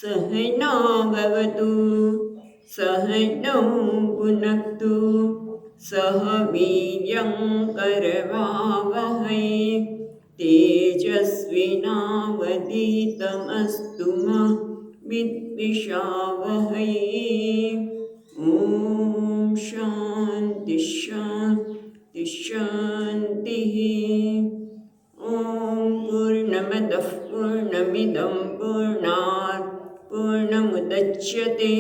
सहनाववतु सहनौ भुनक्तु सह वीर्यं करवावहै तेजस्विनावधीतमस्तु मा विद्विषावहै। ॐ शान्ति शान्ति शान्तिः। ॐ पूर्णमदः पूर्णमिदं पूर्णात् पूर्णमुदच्यते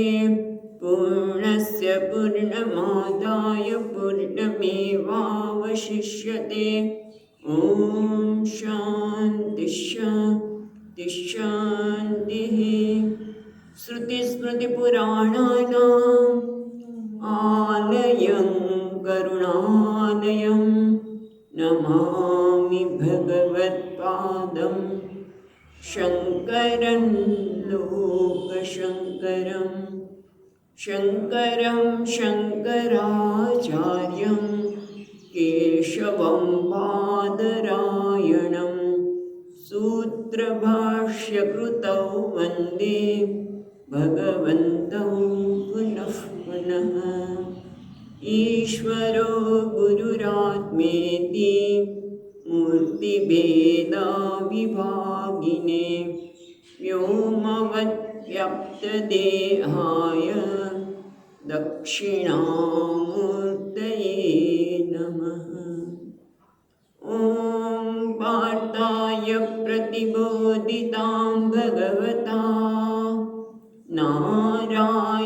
पूर्णस्य पूर्णमादाय पूर्णमेवावशिष्यते। ॐ शान्ति शान्ति शान्तिः। श्रुतिस्मृतिपुराणानाम् आलयं करुणालयं नमामि भगवत्पादं शङ्करं लोकशङ्करं शङ्करं शङ्कराचार्यं केशवं बादरायणं सूत्रभाष्यकृतौ वन्दे भगवन्तौ पुनः पुनः। ईश्वरो गुरुरात्मेति मूर्तिभेदविभागिने व्योमवद्व्याप्तदेहाय दक्षिणामूर्तये नमः। ॐ पार्थाय प्रतिबोधितां भगवता नारायणेन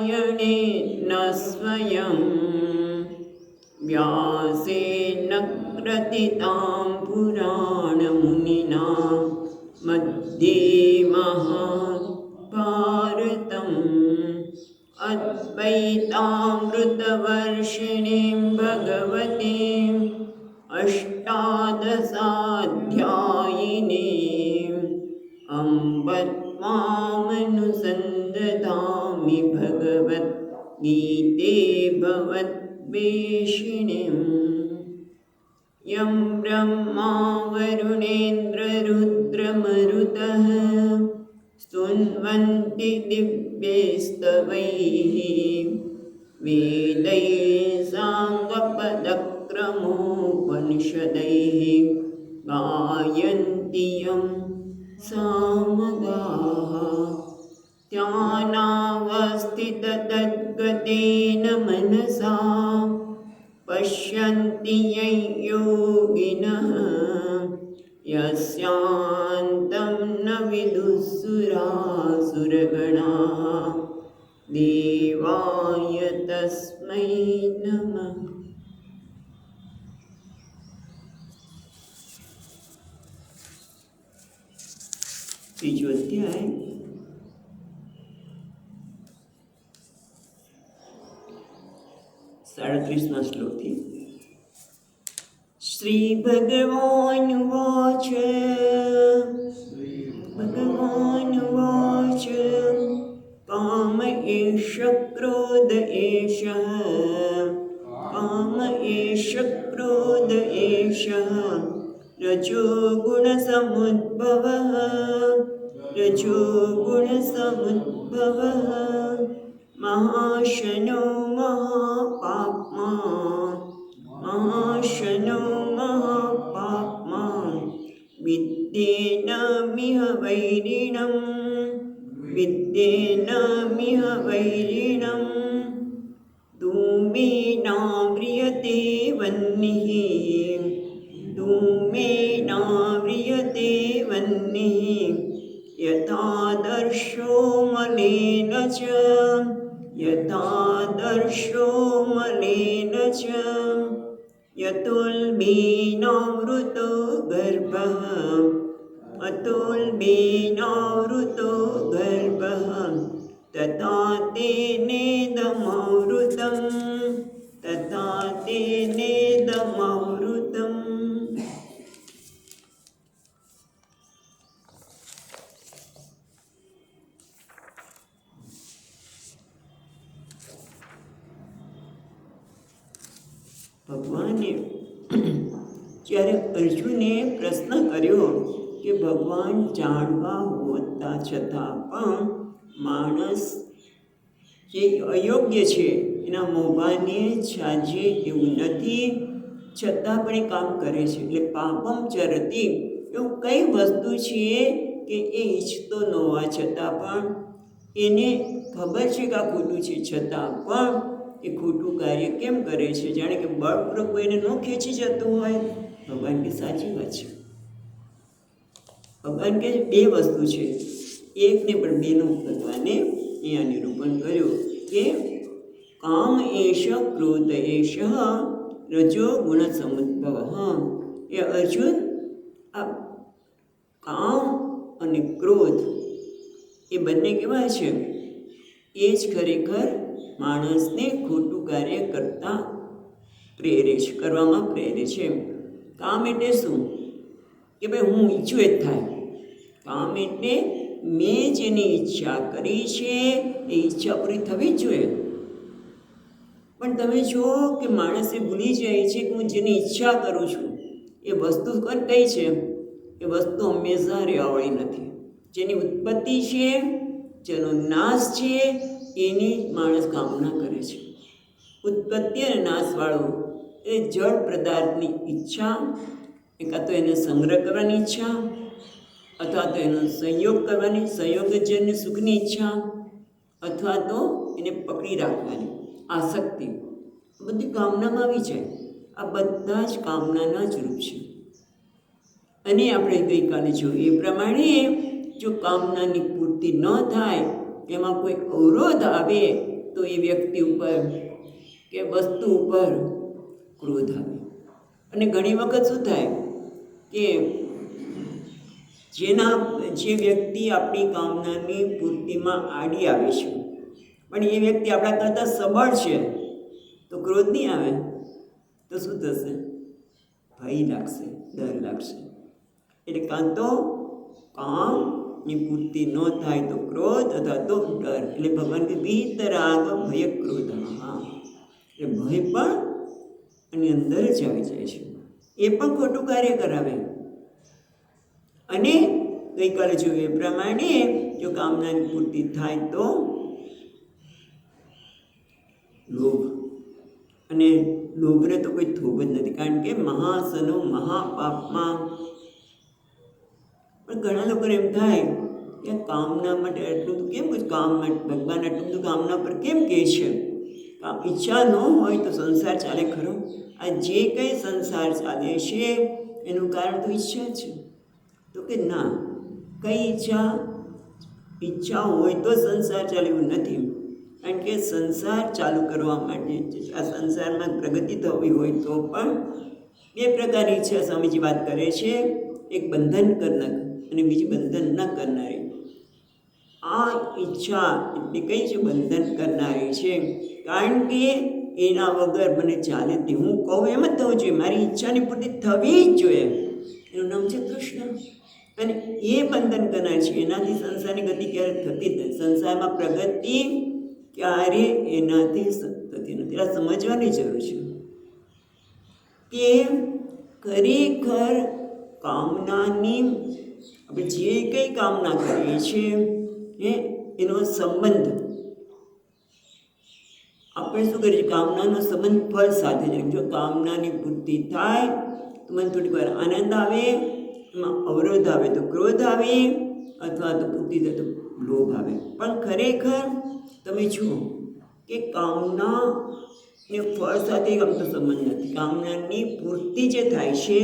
स्वयं व्यासेन ग्रथितां पुराणमुनिना मध्ये महाभारतम् अद्वैतामृतवर्षिणीं भगवतीम् अष्टादशाध्यायिनीम् अम्ब मामनुसन्दधामि भगवद्गीते भवद्वेषिणीम्। यं ब्रह्मा वरुणेन्द्ररुद्रमरुतः स्तुन्वन्ति दिव्यैस्तवैः वेदैः साङ्गपदक्रमोपनिषदैः गायन्ति यं सामगाः। ध्यानावस्थिततद्गतेन मनसा पश्यन्ति यं योगिनः यस्यान्तं न विदुःसुरासुरगणाः देवाय तस्मै नमः। ત્રીજો અધ્યાય 37મા શ્લોકથી। શ્રી ભગવાન વાચ કામ એષ ક્રોધ એષ रजोगुणसमुद्भवः महाशनो महापाप्मा विद्येनमिह वैरिणं धूमेनाव्रियते वह्निः यथादर्शो मलेन च यतुल्बेनावृतो गर्भः तथा तेनेदमवृतम्। ભગવાને જ્યારે અર્જુને પ્રશ્ન કર્યો કે ભગવાન જાણવા હોતા છતાં પણ માણસ જે અયોગ્ય છે એના મોભાને છાજે એવું નથી, છતાં પણ એ કામ કરે છે. એટલે પાપમ ચરતી એવું કઈ વસ્તુ છે કે એ ઈચ્છતો ન હોવા છતાં પણ એને ખબર છે કે આ ખોટું છે, છતાં પણ એ ખોટું કાર્ય કેમ કરે છે? જાણે કે બળપૂર્વક કોઈને ન ખેંચી જતું હોય. ભગવાન કે સાચી વાત છે. ભગવાન કે બે વસ્તુ છે, એકને પણ બેનું ભગવાને અહીંયા નિરૂપણ કર્યું કે કામ એશ ક્રોધ એશ રજો ગુણ સમુદ્ભવ. એ અર્જુન, આ કામ અને ક્રોધ એ બંને કેવા છે? એ જ ખરેખર માણસને ખોટું કાર્ય કરતા પ્રેરે છે, કરવામાં પ્રેરે છે. કામ એટલે શું? કે ભાઈ હું ઈચ્છું એ જ થાય. કામ એટલે મેં જેની ઈચ્છા કરી છે એ ઈચ્છા પૂરી થવી જ જોઈએ. પણ તમે જુઓ કે માણસે ભૂલી જાય છે કે હું જેની ઈચ્છા કરું છું એ વસ્તુ કઈ છે? એ વસ્તુ હંમેશા રહેવાવાળી નથી. જેની ઉત્પત્તિ છે, જેનો નાશ છે, એની માણસ કામના કરે છે. ઉત્પત્તિ અને નાશવાળો એ જળ પદાર્થની ઈચ્છા, કાં તો એને સંગ્રહ કરવાની ઈચ્છા, અથવા તો એનો સંયોગ કરવાની, સંયોગજન્ય સુખની ઈચ્છા, અથવા તો એને પકડી રાખવાની આસક્તિ, બધી કામનામાં આવી જાય. આ બધા જ કામનાના જ રૂપ છે. અને આપણે ગઈકાલે જોયું એ પ્રમાણે જો કામનાની પૂર્તિ ન થાય, એમાં કોઈ અવરોધ આવે તો એ વ્યક્તિ ઉપર કે વસ્તુ ઉપર ક્રોધ આવે. અને ઘણી વખત શું થાય કે જે વ્યક્તિ આપણી કામનાની પૂર્તિમાં આડી આવે છે, પણ એ વ્યક્તિ આપણા કરતાં સબળ છે, તો ક્રોધ નહીં આવે તો શું થશે? ભય લાગશે, ડર લાગશે. એટલે કાં તો કામની પૂર્તિ ન થાય તો ક્રોધ, અથવા તો ડર. એટલે ભગવાન કે વિતરાગ ભય ક્રોધ. એટલે ભય પણ એની અંદર જ આવી જાય છે. એ પણ ખોટું કાર્ય કરાવે. અને ગઈકાલે જોયું એ પ્રમાણે જો કામનાની પૂર્તિ થાય તો લોભ. અને લોભને તો કોઈ થોભ જ નથી, કારણ કે મહાસનો મહાપાપમાં. પણ ઘણા લોકોને એમ થાય કે કામના માટે એટલું કેમ કામ માટે ભગવાન એટલું બધું કામના પર કેમ કહે છે? ઈચ્છા ન હોય તો સંસાર ચાલે ખરો? આ જે કંઈ સંસાર ચાલે છે એનું કારણ તો ઈચ્છા છે. તો કે ના, કઈ ઈચ્છા હોય તો સંસાર ચાલે એવું નથી. કારણ કે સંસાર ચાલુ કરવા માટે, આ સંસારમાં પ્રગતિ થવી હોય તો પણ બે પ્રકારની ઈચ્છા સ્વામીજી વાત કરે છે. એક બંધન કરનાર અને બીજી બંધન ન કરનારી. આ ઈચ્છા એટલે કઈ છે? બંધન કરનારી છે. કારણ કે એના વગર મને ચાલે તે હું કહું એમ જ થવું જોઈએ, મારી ઈચ્છાની પૂર્તિ થવી જ જોઈએ. એનું નામ છે કૃષ્ણ. અને એ બંધન કરનાર છે. એનાથી સંસારની ગતિ ક્યારે થતી જ નથી. સંસારમાં પ્રગતિ ક્યારે એનાથી થતી નથી. આ સમજવાની જરૂર છે કે ખરેખર કામનાની આપણે જે કંઈ કામના કરીએ છીએ એનો સંબંધ આપણે શું કરીએ છીએ? કામનાનો સંબંધ ફળ સાથે છે. જો કામનાની પૂર્તિ થાય તો મને થોડીક વાર આનંદ આવે, એમાં અવરોધ આવે તો ક્રોધ આવે, અથવા તો પૂર્તિ થાય તો લોભ આવે. પણ ખરેખર તમે જુઓ કે કામના ને ફળ સાથે આમ તો સંબંધ નથી. કામનાની પૂર્તિ જે થાય છે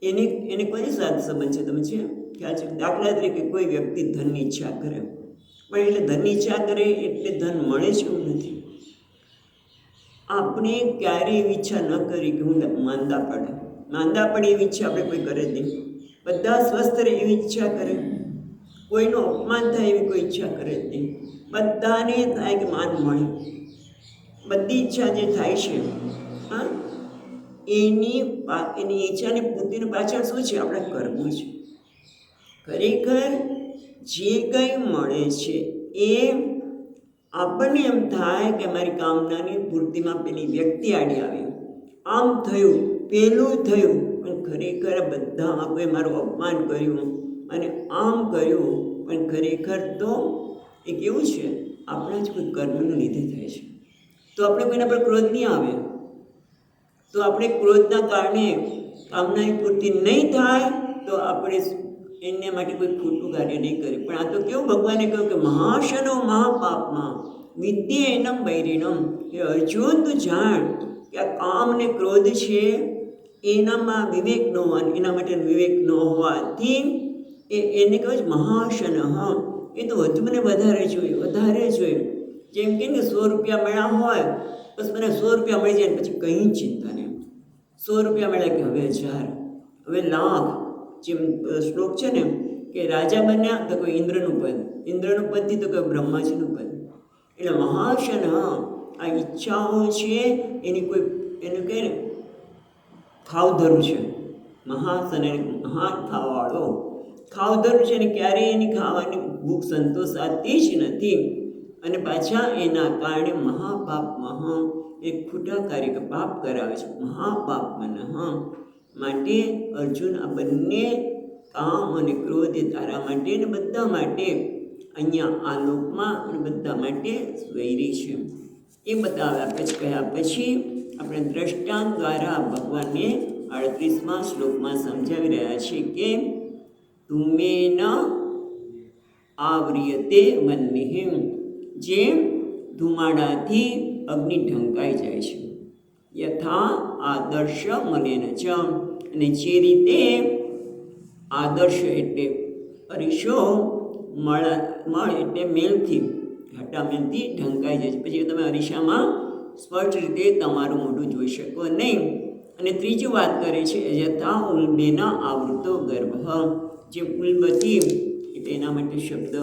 એને કોની સાથે સંબંધ છે? તમે છે ખ્યાલ છે? દાખલા તરીકે કોઈ વ્યક્તિ ધનની ઈચ્છા કરે, પણ એટલે ધનની ઈચ્છા કરે એટલે ધન મળે છે એવું નથી. આપણે ક્યારેય એવી ઈચ્છા ન કરી કે હું માંદા પડે એવી ઈચ્છા આપણે કોઈ કરે જ નહીં. બધા સ્વસ્થ રહે એવી ઈચ્છા કરે. કોઈનું અપમાન થાય એવી કોઈ ઈચ્છા કરે જ નહીં. બધાને થાય કે માન મળે. બધી ઈચ્છા જે થાય છે એની ઈચ્છાની પૂર્તિની પાછળ શું છે? આપણા કર્મો છે. ખરેખર જે કંઈ મળે છે એ આપણને એમ થાય કે મારી કામનાની પૂર્તિમાં પેલી વ્યક્તિ આડી આવી, આમ થયું, પેલું થયું, પણ ખરેખર બધામાં કોઈ મારું અપમાન કર્યું અને આમ કર્યું, પણ ખરેખર તો એ કેવું છે, આપણા જ કોઈ કર્મનું લીધે થાય છે. તો આપણે કોઈના પર ક્રોધ નહીં આવે, તો આપણે ક્રોધના કારણે કામનાની પૂર્તિ નહીં થાય તો આપણે એને માટે કોઈ ખોટું કાર્ય નહીં કરે. પણ આ તો કેવું, ભગવાને કહ્યું કે મહાશનો મહાપાપમાં વિદ્ય એનમ બૈરીણમ, કે અર્જુન તું જાણ કે આ કામ ને ક્રોધ છે એનામાં વિવેક ન હોવાનું, એના માટે વિવેક ન હોવાથી એને કહે છે મહાશન. હા, એ તો વધુ મને વધારે જોઈએ, વધારે જોઈએ. જેમ કે 100 રૂપિયા મળ્યા હોય, બસ મને 100 રૂપિયા મળી જાય પછી કંઈ ચિંતા નહીં. 100 રૂપિયા મળ્યા કે હવે 1000, હવે લાખ. જેમ શ્લોક છે ને કે રાજા બન્યા તો કોઈ ઇન્દ્રનું પદ, ઇન્દ્રનું પદથી તો કોઈ બ્રહ્માજીનું પદ. એટલે મહાશન, હા, આ ઈચ્છાઓ છે એની કોઈ, એનું કહે ને ખાવધરું છે. મહાસન મહાન ખાવાવાળો ખાવધરું છે, અને ક્યારેય એની ખાવાની ભૂખ સંતોષાતી જ નથી. અને પાછા એના કારણે મહાપાપ મહા, એ ખોટા કાર્ય પાપ કરાવે છે. મહાપાપ મન. માટે અર્જુન, આ બંને કામ અને ક્રોધ એ તારા માટે ને બધા માટે અહીંયા આ લોકમાં અને બધા માટે વૈરી છે. એ બતાવ્યા પછી કહ્યા પછી આપણે દ્રષ્ટાંત દ્વારા ભગવાનને 38મા શ્લોકમાં સમજાવી રહ્યા છે કે તુમેન આવ્રિયતે વન્નિહિ, જેમ ધુમાડાથી અગ્નિ ઢંકાઈ જાય છે, યથા આદર્શ મલેન ચ, અને જે રીતે આદર્શ એટલે અરીસો મળ એટલે મેલથી, ઘટામેલથી ઢંકાઈ જાય છે. પછી તમે અરીસામાં સ્પષ્ટ રીતે તમારું મોઢું જોઈ શકો નહીં. અને ત્રીજી વાત કરે છે યથા ઉલ્બેના આવૃતો ગર્ભ, જે ઉલ્બથી એટલે એના માટે શબ્દ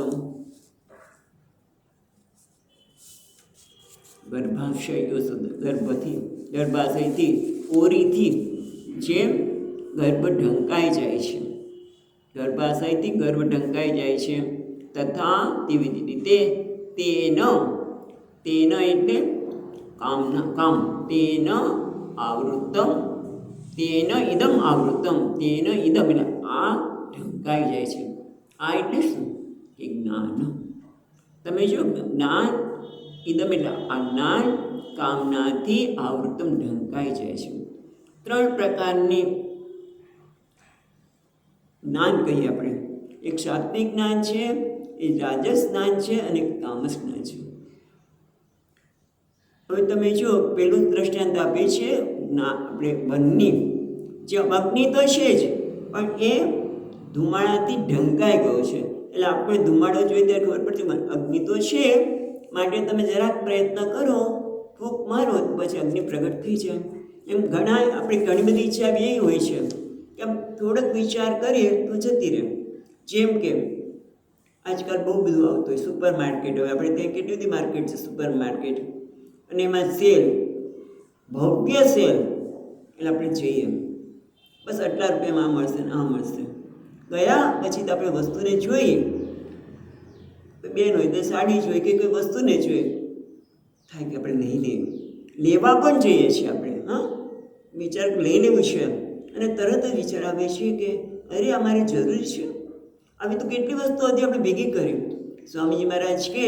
ગર્ભાશયો શબ્દ, ગર્ભથી, ગર્ભાશયથી, ઓરીથી જેમ ગર્ભ ઢંકાઈ જાય છે, ગર્ભાશયથી ગર્ભ ઢંકાઈ જાય છે. તથા તેવી રીતે તેન, તેન એટલે કામના, કામ, તેન આવૃતમ, તેન ઇદમ આવૃતમ, તેન ઇદમ એટલે આ ઢંકાઈ જાય છે. આ એટલે શું, કે જ્ઞાન. તમે જો જ્ઞાન, ઇદમ એટલે આ જ્ઞાન, કામનાથી આવૃતમ ઢંકાઈ જાય છે. 3 પ્રકારની જ્ઞાન કહીએ આપણે. એક સાત્વિક જ્ઞાન છે, એ રાજસ જ્ઞાન છે, અને એક તામસ જ્ઞાન છે. હવે તમે જો પેલું દ્રષ્ટાંત આપે છે આપણે વનની, જે અગ્નિ તો છે જ, પણ એ ધુમાડાથી ઢંકાઈ ગયો છે. એટલે આપણે ધુમાડો જોઈએ ત્યારે ખબર પડતી અગ્નિ તો છે, માટે તમે જરાક પ્રયત્ન કરો, ફૂંક મારો તો પછી અગ્નિ પ્રગટ થઈ જાય. એમ ઘણા આપણી ઘણી બધી ઈચ્છા એવી હોય છે કે થોડોક વિચાર કરીએ તો જતી રહે. જેમ કે આજકાલ બહુ બધું આવતું હોય, સુપર માર્કેટ હોય, આપણે ત્યાં કેટલી બધી માર્કેટ છે, સુપર માર્કેટ, અને એમાં સેલ, ભવ્ય સેલ. એટલે આપણે જઈએ, બસ આટલા રૂપિયામાં આ મળશે ને આ મળશે. ગયા પછી તો આપણે વસ્તુને જોઈએ, બેન હોય તો સાડી જોઈએ કે કોઈ વસ્તુને જોઈએ, થાય કે આપણે નહીં લેવું, લેવા પણ જઈએ છીએ આપણે. હા, વિચાર લઈ લેવું છે, અને તરત જ વિચાર આવે છે કે અરે આ મારી જરૂરી છે. આવી તો કેટલી વસ્તુ હતી આપણે ભેગી કરી. સ્વામીજી મહારાજ કે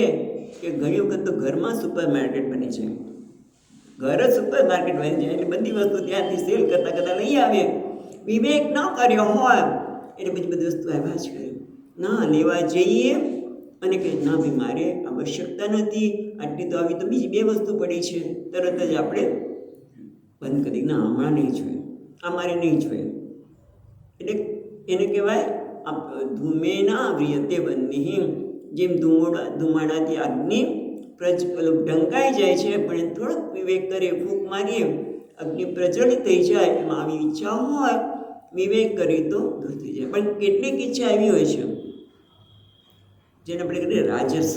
ઘણી વખત તો ઘરમાં સુપર માર્કેટ બને છે, ઘર જ સુપર માર્કેટ બની જાય. એટલે બધી વસ્તુ ત્યાંથી સેલ કરતાં કરતાં લઈ આવીએ. વિવેક ન કર્યો હોય એટલે પછી બધી વસ્તુ આવ્યા જ કરે. ના, લેવા જઈએ અને કે ના ભાઈ મારે આવશ્યકતા નથી, આટલી તો આવી તો બીજી 2 વસ્તુ પડી છે, તરત જ આપણે બંધ કરી, ના હમણાં નહીં જોઈએ, આ મારે નહીં જોઈએ. એટલે એને કહેવાય ધૂમેના વ્રિયતે વન્નિહિ, જેમ ધુમાડાથી અગ્નિ ઢંકાઈ જાય છે, પણ થોડોક વિવેક કરીએ, ફૂંક મારીએ, અગ્નિ પ્રજ્વલિત થઈ જાય. એમાં આવી ઈચ્છા હોય, વિવેક કરીએ તો દૂર થઈ જાય. પણ કેટલીક ઈચ્છા એવી હોય છે જેને આપણે કહીએ રાજસ,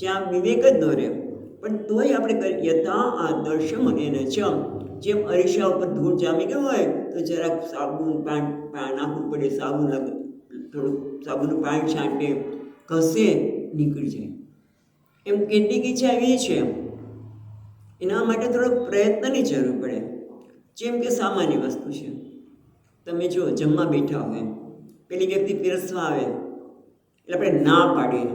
જ્યાં વિવેક જ ન રહે, પણ તોય આપણે કરીએ. યથા આદર્શ મને ન છે, જેમ અરીસા ઉપર ધૂળ જામી ગયો હોય તો જરાક સાબુન પાણી નાખવું પડે, સાબુન લાગે, થોડુંક સાબુનું પાણી છાંટે, ઘસે, નીકળી જાય. એમ કેટલીક ઈચ્છા એવી છે, એના માટે થોડોક પ્રયત્નની જરૂર પડે. જેમ કે સામાન્ય વસ્તુ છે, તમે જો જમવા બેઠા હોય, પેલી વ્યક્તિ પીરસવા આવે એટલે આપણે ના પાડીએ,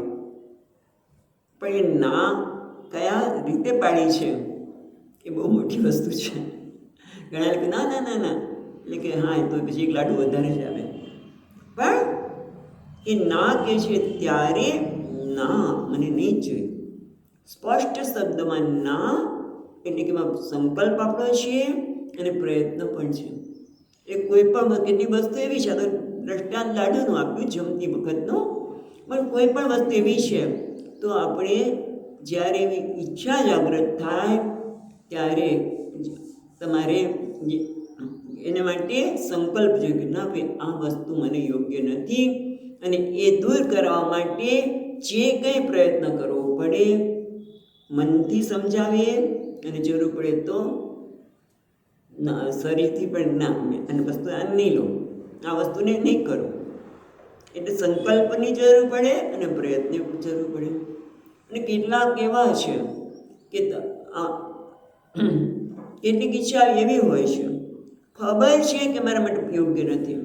પણ એ ના કયા રીતે પાડી છે એ બહુ મોટી વસ્તુ છે. ઘણા લોકો ના ના ના ના એટલે કે હા એ તો પછી એક લાડુ વધારે જ આવે, પણ એ ના કે છે ત્યારે ના મને નહીં જ જોઈએ. સ્પષ્ટ શબ્દમાં ના એટલે કે એમાં સંકલ્પ આપણો છે અને પ્રયત્ન પણ છે. એ કોઈ પણ કેટલી વસ્તુ એવી છે, તો દ્રષ્ટાંત લાડુનું આપ્યું જમતી વખતનું, પણ કોઈ પણ વસ્તુ એવી છે તો આપણે જ્યારે એવી ઈચ્છા જાગૃત થાય ત્યારે તમારે એના માટે સંકલ્પ જોઈએ કે ના ભાઈ આ વસ્તુ મને યોગ્ય નથી, અને એ દૂર કરવા માટે જે કંઈ પ્રયત્ન કરવો પડે મનથી સમજાવીએ, અને જરૂર પડે તો શરીરથી પણ ના અને વસ્તુ આ નહીં લો, આ વસ્તુને નહીં કરો. એટલે સંકલ્પની જરૂર પડે અને પ્રયત્નની જરૂર પડે. અને કેટલાક એવા છે કે કેટલીક ઈચ્છા એવી હોય છે ખબર છે કે મારા માટે યોગ્ય નથી,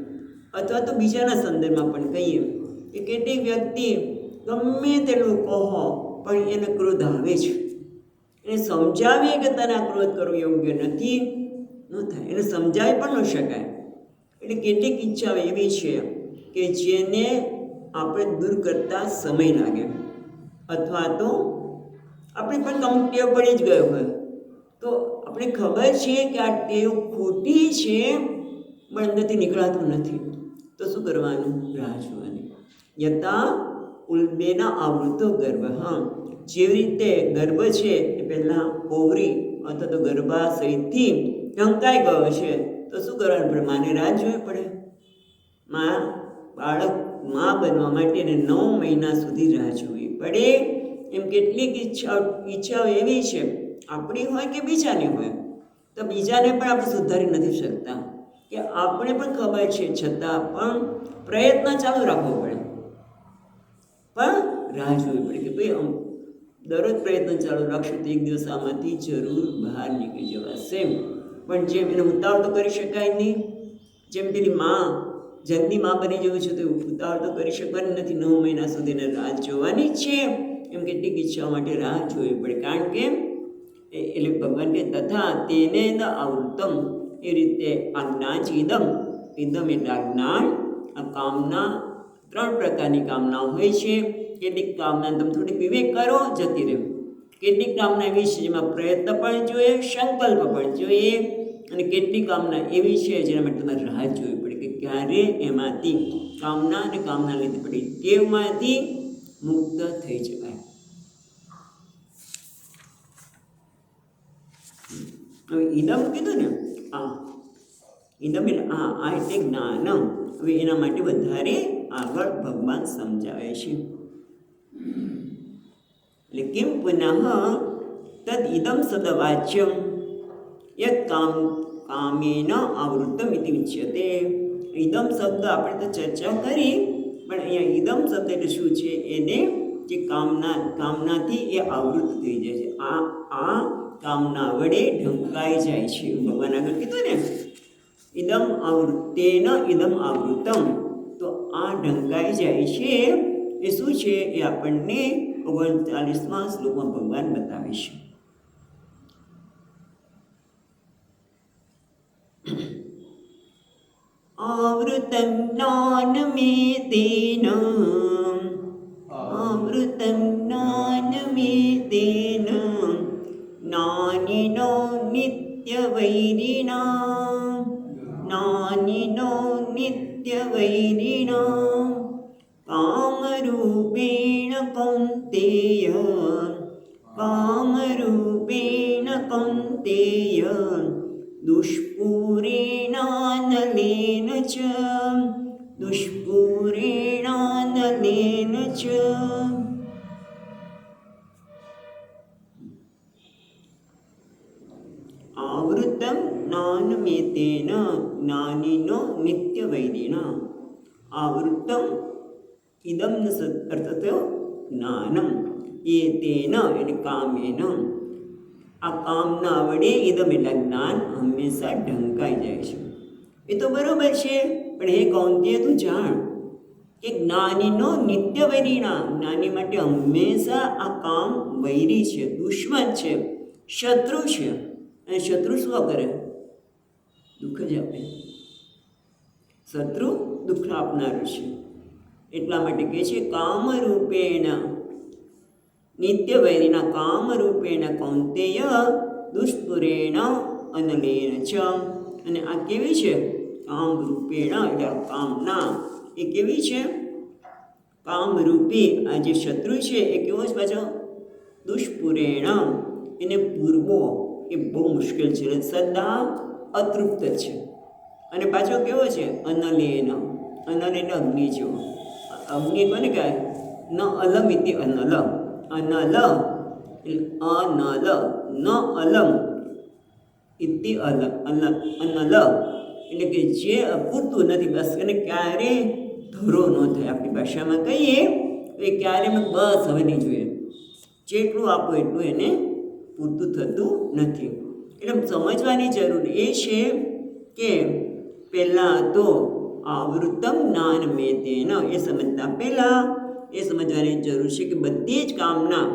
અથવા તો બીજાના સંદર્ભમાં પણ કહીએ કે કેટલીક વ્યક્તિ ગમે તેટલું કહો પણ એને ક્રોધ આવે છે. એને સમજાવીએ કે તને આ ક્રોધ કરવો યોગ્ય નથી, ન થાય, એને સમજાવી પણ ન શકાય. એટલે કેટલીક ઈચ્છાઓ એવી છે કે જેને આપણે દૂર કરતા સમય લાગે, અથવા તો આપણે પણ અમુક ટેવ પડી જ ગયો હોય તો આપણે ખબર છે કે આ ટેવ ખોટી છે પણ અંદરથી નીકળાતું નથી, તો શું કરવાનું? રાહ જોવાની. યથા ઉલ્બેના આવૃતો ગર્ભ. હા, જેવી રીતે ગર્ભ છે એ પહેલાં ઓવરી અથવા તો ગર્ભાશયથી ઢંકાઈ ગયો છે તો શું કરવાનું પડે? માને રાહ જોવી પડે. બાળક માં બનવા માટે એને 9 મહિના સુધી રાહ જોવી પડે. એમ કેટલીક ઈચ્છાઓ એવી છે, આપણી હોય કે બીજાની હોય, તો બીજાને પણ આપણે સુધારી નથી શકતા, કે આપણે પણ ખબર છે છતાં પણ પ્રયત્ન ચાલુ રાખવો પડે, પણ રાહ જોવી પડે કે ભાઈ દરરોજ પ્રયત્ન ચાલુ રાખશું તો એક દિવસ આમાંથી જરૂર બહાર નીકળી જવાશે. પણ જેમ એને ઉતાવળ તો કરી શકાય નહીં. જેમ પેલી જલ્દી માં બની જવું છે તો ઉતાવળ તો કરી શકવાની નથી, 9 મહિના સુધી એને રાહ જોવાની જ છે. એમ કેટલીક ઈચ્છાઓ માટે રાહ જોવી પડે, કારણ કે એટલે ભગવાન કે તથા તેને ન આવૃતમ, એ રીતે આ જ્ઞાન છે. ઇદમ એટલે આ જ્ઞાન, આ કામના 3 પ્રકારની કામનાઓ હોય છે. કેટલીક કામના તમે થોડીક વિવેક કરો, જતી રહે. કેટલીક કામના એવી છે જેમાં પ્રયત્ન પણ જોઈએ, સંકલ્પ પણ જોઈએ, અને કેટલીક કામના એવી છે જેના માટે તમારે રાહ જોવી પડે કે ક્યારે એમાંથી કામના અને કામના લીધી પડી ટેવમાંથી મુક્ત થઈ જવાય. હવે ઇદમ કીધું ને, ઇદમ એટલે આ એટલે જ્ઞાનમ. હવે એના માટે વધારે આગળ ભગવાન સમજાવે છે. એટલે કેમ પુનઃ તદ ઇદમ સદવાચ્યમ યત કામેન આવૃતમ ઇતિ ઉચ્યતે. ઇદમ શબ્દ આપણે તો ચર્ચા કરી, પણ અહીંયા ઇદમ શબ્દ એટલે શું છે? એને જે કામનાથી એ આવૃત થઈ જાય છે, આ કામના વડે ઢંકાઈ જાય છે. ભગવાન આગળ કીધું ને ઇદમ આવૃત્તેન ઇદમ આવૃતમ, તો આ ઢંકાઈ જાય છે. એ શું છે? એ આપણને 39મા શ્લોકમાં ભગવાન બતાવે છે. આવૃતં જ્ઞાનમેતેન, આવૃતં જ્ઞાનમેતેન જ્ઞાનિનો નિત્યવૈરિણા, જ્ઞાનિનો નિત્યવૈરિણા કામરૂપેણ કૌન્તેય, કામરૂપેણ કૌન્તેય દુષ્પૂરેણાનલેન ચ, દુષ્પૂરેણાનલેન ચ. આવૃતમ જ્ઞાનમેતેન જ્ઞાનિનો નિત્યવૈરિણા. આવૃતમ ઇદમ અર્થ થયો જ્ઞાનમ, એ તેન એટલે કામેન, આ કામના વડે ઇદમ એટલે જ્ઞાન હંમેશા ઢંકાઈ જાય છે. એ તો બરોબર છે, પણ હે કૌંતે તું જાણ કે જ્ઞાનીનો નિત્ય વૈરીના, જ્ઞાની માટે હંમેશા આ કામ વૈરી છે, દુશ્મન છે, શત્રુ છે. અને શત્રુ શું કરે? દુઃખ જ આપે. શત્રુ દુઃખ આપનારું છે. એટલા માટે કહે છે કામરૂપેણ નિત્ય વૈરીના કામરૂપેણ કૌંતેય દુષ્પુરેણ અનલેન ચ. અને આ કેવી છે? કામરૂપેણ એટલે કામના એ કેવી છે? કામરૂપી આ જે શત્રુ છે એ કેવો છે પાછો? દુષ્પુરેણ, એને પૂરવો એ બહુ મુશ્કેલ છે, સદા અતૃપ્ત છે. અને પાછો કેવો છે? અનલેન, અનલેન અગ્નિ જેવો. અગ્નિ કોને કહેવાય? ન અલમ ઇતિ અનલ, અનલ એટલે અનલ, ન અલમ ઇતિ અનલ, એટલે કે જે અપૂરતું નથી, બસ એને ક્યારે ધરો ન થાય. આપણી ભાષામાં કહીએ તો એ ક્યારે બસ હવે નહીં જોઈએ, જેટલું આપો એટલું એને પૂરતું થતું નથી. એટલે સમજવાની જરૂર એ છે કે પહેલાં તો આવૃત્તમ જ્ઞાન મેં તેન, એ સમજતા પહેલાં એ સમજવાની જરૂર છે કે બધી જ કામના,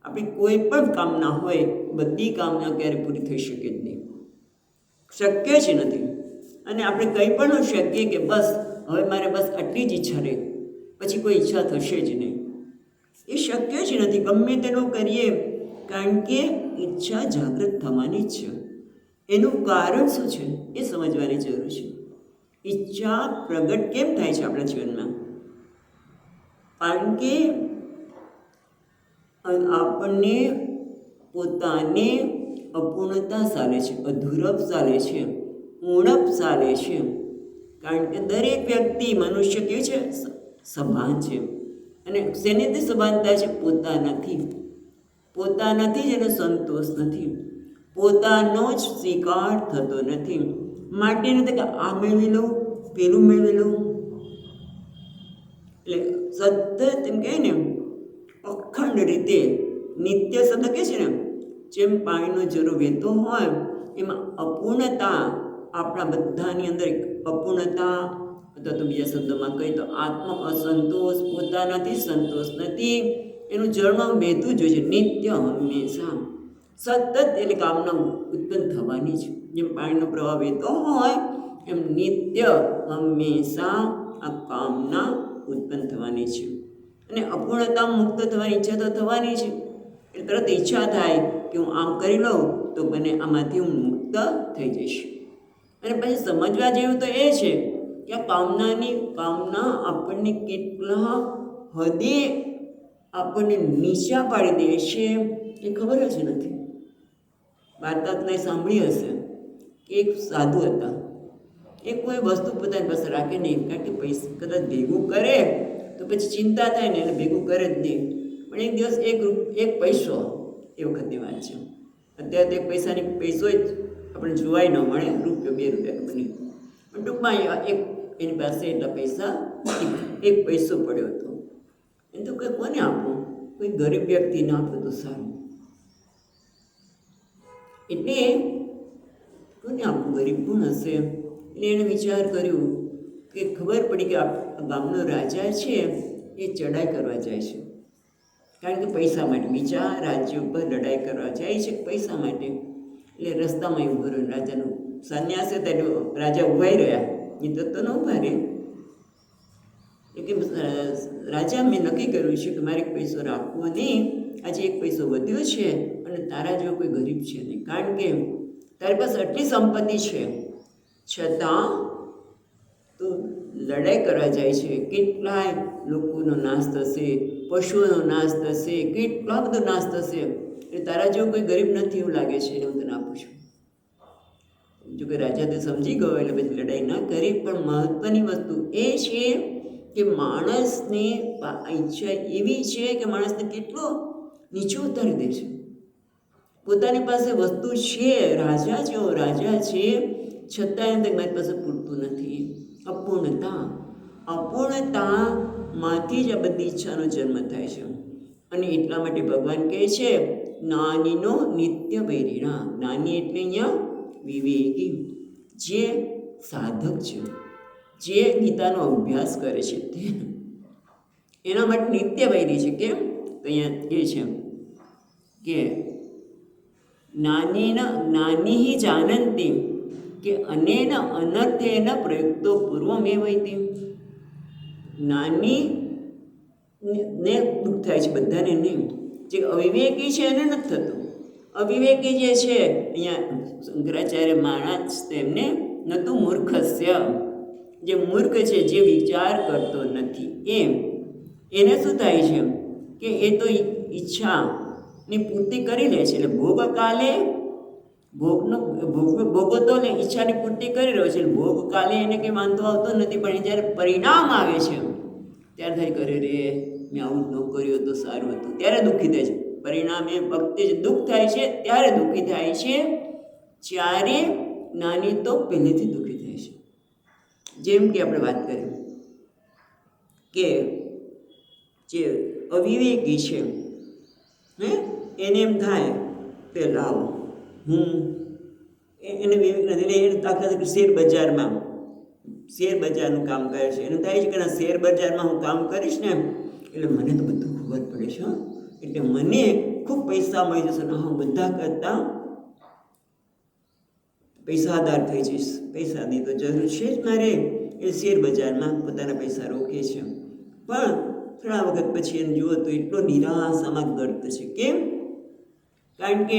આપણી કોઈ પણ કામના હોય, બધી કામના ક્યારે પૂરી થઈ શકે જ નહીં, શક્ય જ નથી. અને આપણે કંઈ પણ શકીએ કે બસ હવે મારે બસ આટલી જ ઈચ્છા રહે, પછી કોઈ ઈચ્છા થશે જ નહીં, એ શક્ય જ નથી. ગમે તેનું કરીએ, કારણ કે ઈચ્છા જાગૃત થવાની જ છે. એનું કારણ શું છે એ સમજવાની જરૂર છે. ઈચ્છા પ્રગટ કેમ થાય છે આપણા જીવનમાં? કારણ કે આપણને પોતાને અપૂર્ણતા ચાલે છે, અધૂરપ ચાલે છે, ઉણપ ચાલે છે. કારણ કે દરેક વ્યક્તિ, મનુષ્ય કેવું છે? સભાન છે. અને શેનીથી સભાનતા છે? પોતાનાથી. પોતાનાથી જ એનો સંતોષ નથી, પોતાનો જ સ્વીકાર થતો નથી. માટે નથી કે આ મેળવી લઉં, પેલું મેળવી લઉં. એટલે સતત એમ કહે ને, અખંડ રીતે નિત્ય શબ્દ કહે છે ને, જેમ પાણીનો જરો વહેતો હોય એમાં અપૂર્ણતા, આપણા બધાની અંદર અપૂર્ણતા, અથવા તો બીજા શબ્દોમાં કહીએ તો આત્મ અસંતોષ, પોતાનાથી સંતોષ નથી, એનું જળમાં વહેતું જોઈએ છે નિત્ય, હંમેશા સતત. એટલે કામના ઉત્પન્ન થવાની છે. જેમ પાણીનો પ્રવાહ વહેતો હોય એમ નિત્ય હંમેશા આ કામના ઉત્પન્ન થવાની છે. અને અપૂર્ણતા મુક્ત થવાની ઈચ્છા તો થવાની છે. એટલે તરત ઈચ્છા થાય કે હું આમ કરી લઉં તો મને આમાંથી હું મુક્ત થઈ જઈશ. અને પછી સમજવા જેવું તો એ છે કે આ કામના આપણને કેટલા હદે આપણને નીચા પાડી દે છે એ ખબર જ નથી. વાર્તા તમે સાંભળી હશે કે એક સાધુ હતા, એ કોઈ વસ્તુ પોતાની પાસે રાખે નહીં, કારણ કે પૈસા કદાચ ભેગું કરે તો પછી ચિંતા થાય ને, એટલે ભેગું કરે જ નહીં. પણ એક દિવસ એક પૈસો, એ વખતની વાત છે, અત્યારે તો એક પૈસો જ આપણે જોવાય ન મળે, રૂપિયો 2 રૂપિયા બની. પણ ટૂંકમાં એની પાસે એટલા પૈસા, એક પૈસો પડ્યો હતો. એ તો કંઈ કોને આપવું? કોઈ ગરીબ વ્યક્તિને આપવું તો સારું. એટલે કોને આપવું? ગરીબ કોણ હશે? એટલે એણે વિચાર કર્યો કે ખબર પડી કે આ ગામનો રાજા છે એ ચડાઈ કરવા જાય છે, કારણ કે પૈસા માટે, બીજા રાજ્ય ઉપર લડાઈ કરવા જાય છે પૈસા માટે. એટલે રસ્તામાં ઊભો રહ્યો રાજાનું સંન્યાસ હતા, એટલે રાજા ઊભા રહ્યા, એ તો ન ઊભા રહે. એટલે રાજા, મેં નક્કી કર્યું છે કે મારે પૈસો રાખવો નહીં, આજે એક પૈસો વધ્યો છે અને તારા જેવો કોઈ ગરીબ છે નહીં, કારણ કે તારી પાસે આટલી સંપત્તિ છે છતાં તું લડાઈ કરવા જાય છે. કેટલાય લોકોનો નાશ થશે, પશુઓનો નાશ થશે, કેટલા બધો નાશ થશે. એટલે તારા જેવો કોઈ ગરીબ નથી એવું લાગે છે, એટલે હું તને આપું છું. જો કે રાજા તો સમજી ગયો, એટલે પછી લડાઈ ન કરી. પણ મહત્વની વસ્તુ એ છે કે માણસની ઈચ્છા એવી છે કે માણસને કેટલો નીચે ઉતારી દે છે. પોતાની પાસે વસ્તુ છે, રાજા જેવો રાજા છે, છતાંય મારી પાસે પૂરતું નથી. અપૂર્ણતામાંથી જ આ બધી ઈચ્છાનો જન્મ થાય છે. અને એટલા માટે ભગવાન કહે છે જ્ઞાનીનો નિત્ય વૈરીણા. જ્ઞાની એટલે અહીંયા વિવેકી, જે સાધક છે, જે ગીતાનો અભ્યાસ કરે છે તે એના માટે નિત્ય વૈરી છે. કેમ? તો અહીંયા એ છે કે નાની જાનંતી કે અનેન અનર્થેન પ્રયુક્તો પૂર્વમેવ ઇતિ. નાની ને દુઃખ થાય છે, બધાને નહીં. જે અવિવેકી છે એને નથી થતું. અવિવેકી જે છે અહીંયા શંકરાચાર્ય માણસ તેમને નતું મૂર્ખસ્ય, જે મૂર્ખ છે, જે વિચાર કરતો નથી એને શું થાય છે કે એ તો ઈચ્છાની પૂર્તિ કરી લે છે. એટલે ભોગકાલે ભોગો તો ઈચ્છાની પૂર્તિ કરી રહ્યો છે. ભોગકાલે એને કંઈ વાંધો આવતો નથી, પણ જ્યારે પરિણામ આવે છે ત્યારે થાય કરે રે મેં આવું ન કર્યું તો સારું હતું, ત્યારે દુઃખી થાય છે. પરિણામે વખતે જ દુઃખ થાય છે ત્યારે દુઃખી થાય છે. જ્યારે નાની તો પહેલેથી દુઃખી થાય છે. જેમ કે આપણે વાત કરીએ કે જે અવિવેકી છે એને એમ થાય કે લાવ હું એને વિવેક નથી. એને દાખલા તરીકે શેર બજારનું કામ કરે છે. એને થાય છે કે ના, શેર બજારમાં હું કામ કરીશ ને એટલે મને તો બધું ખબર પડે છે, એટલે મને ખૂબ પૈસા મળી જશે ને હું બધા કરતાં પૈસાદાર થઈ જઈશ. પૈસાની તો જરૂર છે જ મારે. એ શેર બજારમાં પોતાના પૈસા રોકે છે, પણ થોડા વખત પછી એને જુઓ તો એટલો નિરાશામાં ગર્ત છે. કેમ? કારણ કે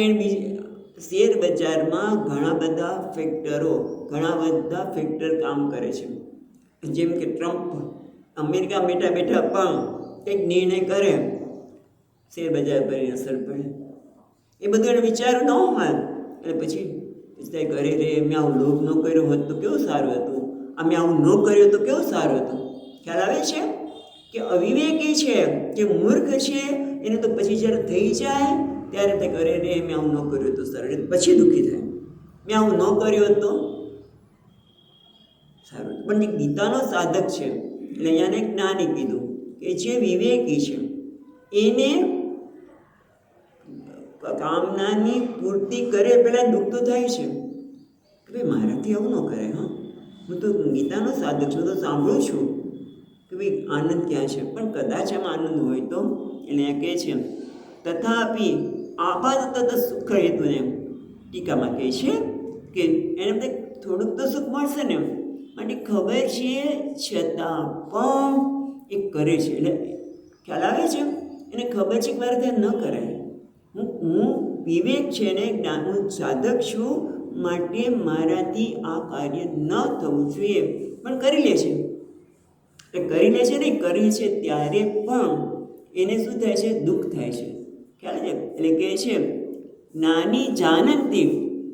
શેર બજારમાં ઘણા બધા ફેક્ટર કામ કરે છે. જેમ કે ટ્રમ્પ અમેરિકા બેઠા પણ કંઈક નિર્ણય કરે, શેર બજાર પર અસર પડે. એ બધું એને વિચાર ન હોય એટલે પછી ઘરે રે મેં આવું લોભ ન કર્યો હોત તો કેવું સારું હતું, મેં આવું ન કર્યું તો કેવું સારું હતું. ખ્યાલ આવે છે કે અવિવેકી છે, જે મૂર્ખ છે, એને તો પછી જ્યારે થઈ જાય ત્યારે તે ઘરે રે મેં આવું ન કર્યું તો સારું, પછી દુઃખી થાય મેં આવું ન કર્યું તો સારું. પણ જે ગીતાનો સાધક છે એટલે અહીંયાને જ્ઞાની કીધું કે જે વિવેકી છે એને કામનાની પૂર્તિ કરે પહેલાં દુઃખ તો થાય છે કે ભાઈ મારાથી આવું ન કરે. હું તો ગીતાનો સાધક છું, તો સાંભળું છું કે ભાઈ આનંદ ક્યાં છે, પણ કદાચ આમાં આનંદ હોય તો એને કહે છે તથાપી આપાતત સુખ હેતુને ટીકામાં કહે છે કે એને બધે થોડુંક તો સુખ મળશે ને, માટે ખબર છે છતાં પણ એ કરે છે. એટલે ખ્યાલ આવે છે, એને ખબર છે કે મારાથી ન કરાય. હું વિવેક છે ને હું સાધક છું, માટે મારાથી આ કાર્ય ન થવું જોઈએ, પણ કરી લે છે. એટલે કરી લે છે ને, કરી છે ત્યારે પણ એને શું થાય છે? દુઃખ થાય છે. ખ્યાલ છે? એટલે કહે છે નાની જાનંતી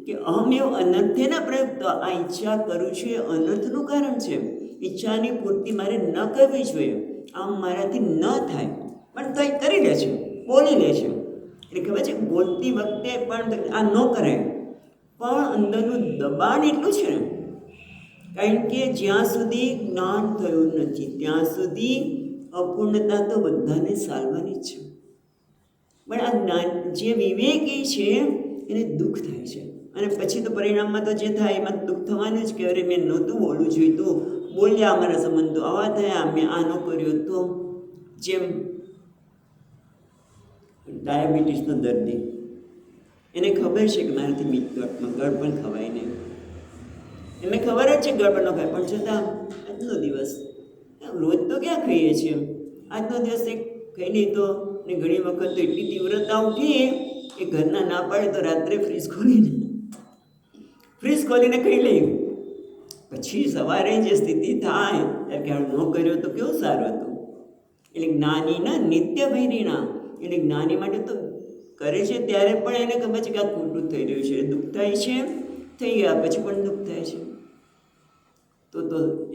કે અહમેવ અનર્થેના પ્રયુક્ત. આ ઈચ્છા કરું છું એ અનર્થનું કારણ છે. ઈચ્છાની પૂર્તિ મારે ન કરવી જોઈએ, આમ મારાથી ન થાય, પણ તો એ કરી લે છે, બોલી લે છે. એટલે ખબર છે બોલતી વખતે પણ આ ન કરાય, પણ અંદરનું દબાણ એટલું છે ને, કારણ કે જ્યાં સુધી જ્ઞાન થયું નથી ત્યાં સુધી અપૂર્ણતા તો બધાને સાલવાની જ છે. પણ આ જ્ઞાન જે વિવેકી છે એને દુઃખ થાય છે, અને પછી તો પરિણામમાં તો જે થાય એમાં દુઃખ થવાનું જ કે અરે મેં નહોતું બોલવું જોઈતું, બોલ્યા, અમારા સંબંધો આવા થયા, મેં આ ન કર્યું તો. જેમ ડાયાબિટીસનો દર્દી, એને ખબર છે કે મારાથી ગળ પણ ખવાય નહીં, એને ખબર જ છે ગળ પણ ન ખાય, પણ છતાં આજનો દિવસ, રોજ તો ક્યાં ખાઈએ છીએ, આજનો દિવસ એક ખાઈ લીધો. ને ઘણી વખત તો એટલી તીવ્રતા ઉઠી કે ઘરના ના પાડે તો રાત્રે ફ્રીજ ખોલીને ખાઈ લઈએ. પછી સવારે જે સ્થિતિ થાય ત્યારે કે ન કર્યો તો કેવું સારું હતું. એટલે જ્ઞાનીના નિત્ય વૈરીના, એટલે જ્ઞાની માટે તો કરે છે ત્યારે પણ એને ખબર છે કે આ ખોટું થઈ રહ્યું છે, દુઃખ થાય છે, થઈ ગયા પછી પણ દુઃખ થાય છે. તો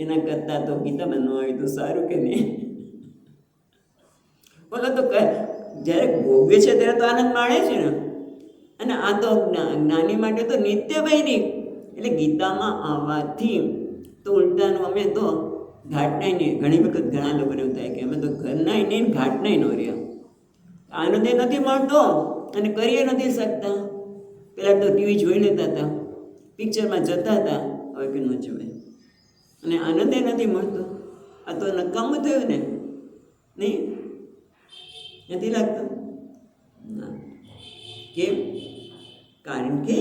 એના કરતાં તો ગીતામાં ન આવ્યું તો સારું કે નહીં. બોલો તો જ્યારે ભોગવે છે ત્યારે તો આનંદ માણે છે ને, અને આ તો જ્ઞાની માટે તો નિત્ય વૈરી. એટલે ગીતામાં આવવાથી તો ઉલટાનું અમે તો ઘાટનાય નહીં. ઘણી વખત ઘણા લોકોને એવું થાય કે અમે તો ઘરનાય નહીં, ઘાટનાય ન રહ્યા. આનંદ નથી મળતો અને કરી નથી શકતા. પહેલાં તો ટીવી જોઈ લેતા હતા, પિક્ચરમાં જતા હતા, હવે કે ન જવાય. અને આનંદ નથી મળતો. આ તો નકામું થયું ને, નહીં? નથી લાગતું? ના. કેમ? કારણ કે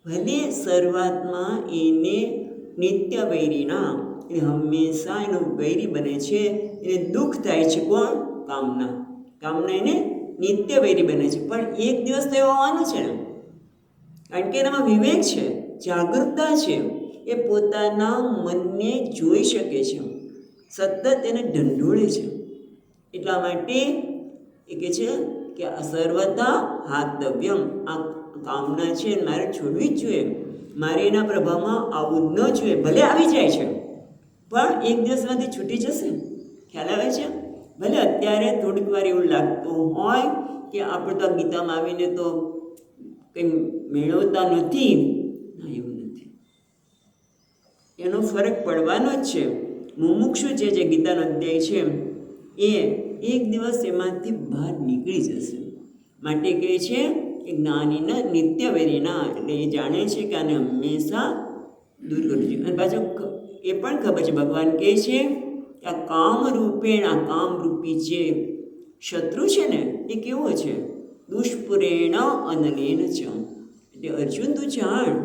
ભલે શરૂઆતમાં એને નિત્ય વૈરીના, એ હંમેશા એનો વૈરી બને છે, એને દુઃખ થાય છે. કોણ? કામના. કામના એને નિત્ય વૈરી બને છે. પણ એક દિવસ તો એવો આવવાનો છે ને, કારણ કે એનામાં વિવેક છે, જાગૃતતા છે, એ પોતાના મનને જોઈ શકે છે, સતત એને ઢંઢોળે છે. એટલા માટે એ કહે છે કે સર્વદા હાતવ્યમ, આ કામના છે મારે છોડવી જ જોઈએ, મારે એના પ્રભાવમાં આવવું જ ન જોઈએ. ભલે આવી જાય છે પણ એક દિવસમાંથી છૂટી જશે. ખ્યાલ આવે છે? ભલે અત્યારે થોડીક વાર એવું લાગતું હોય કે આપણે તો ગીતામાં આવીને તો કંઈ મેળવતા નથી. ના, એવું નથી. એનો ફરક પડવાનો જ છે. મુમુક્ષુ જે ગીતાનો અધ્યાય છે એ એક દિવસ એમાંથી બહાર નીકળી જશે. માટે કહે છે કે જ્ઞાનીના નિત્ય વૈરીના, એટલે એ જાણે છે કે આને હંમેશા દૂર કરવું જોઈએ. અને પાછું એ પણ ખબર છે, ભગવાન કહે છે કે આ કામરૂપેણ, આ કામરૂપી જે શત્રુ છે ને એ કેવો છે? દુષ્પુરેણ અનલેન ચ. એટલે અર્જુન તું જાણ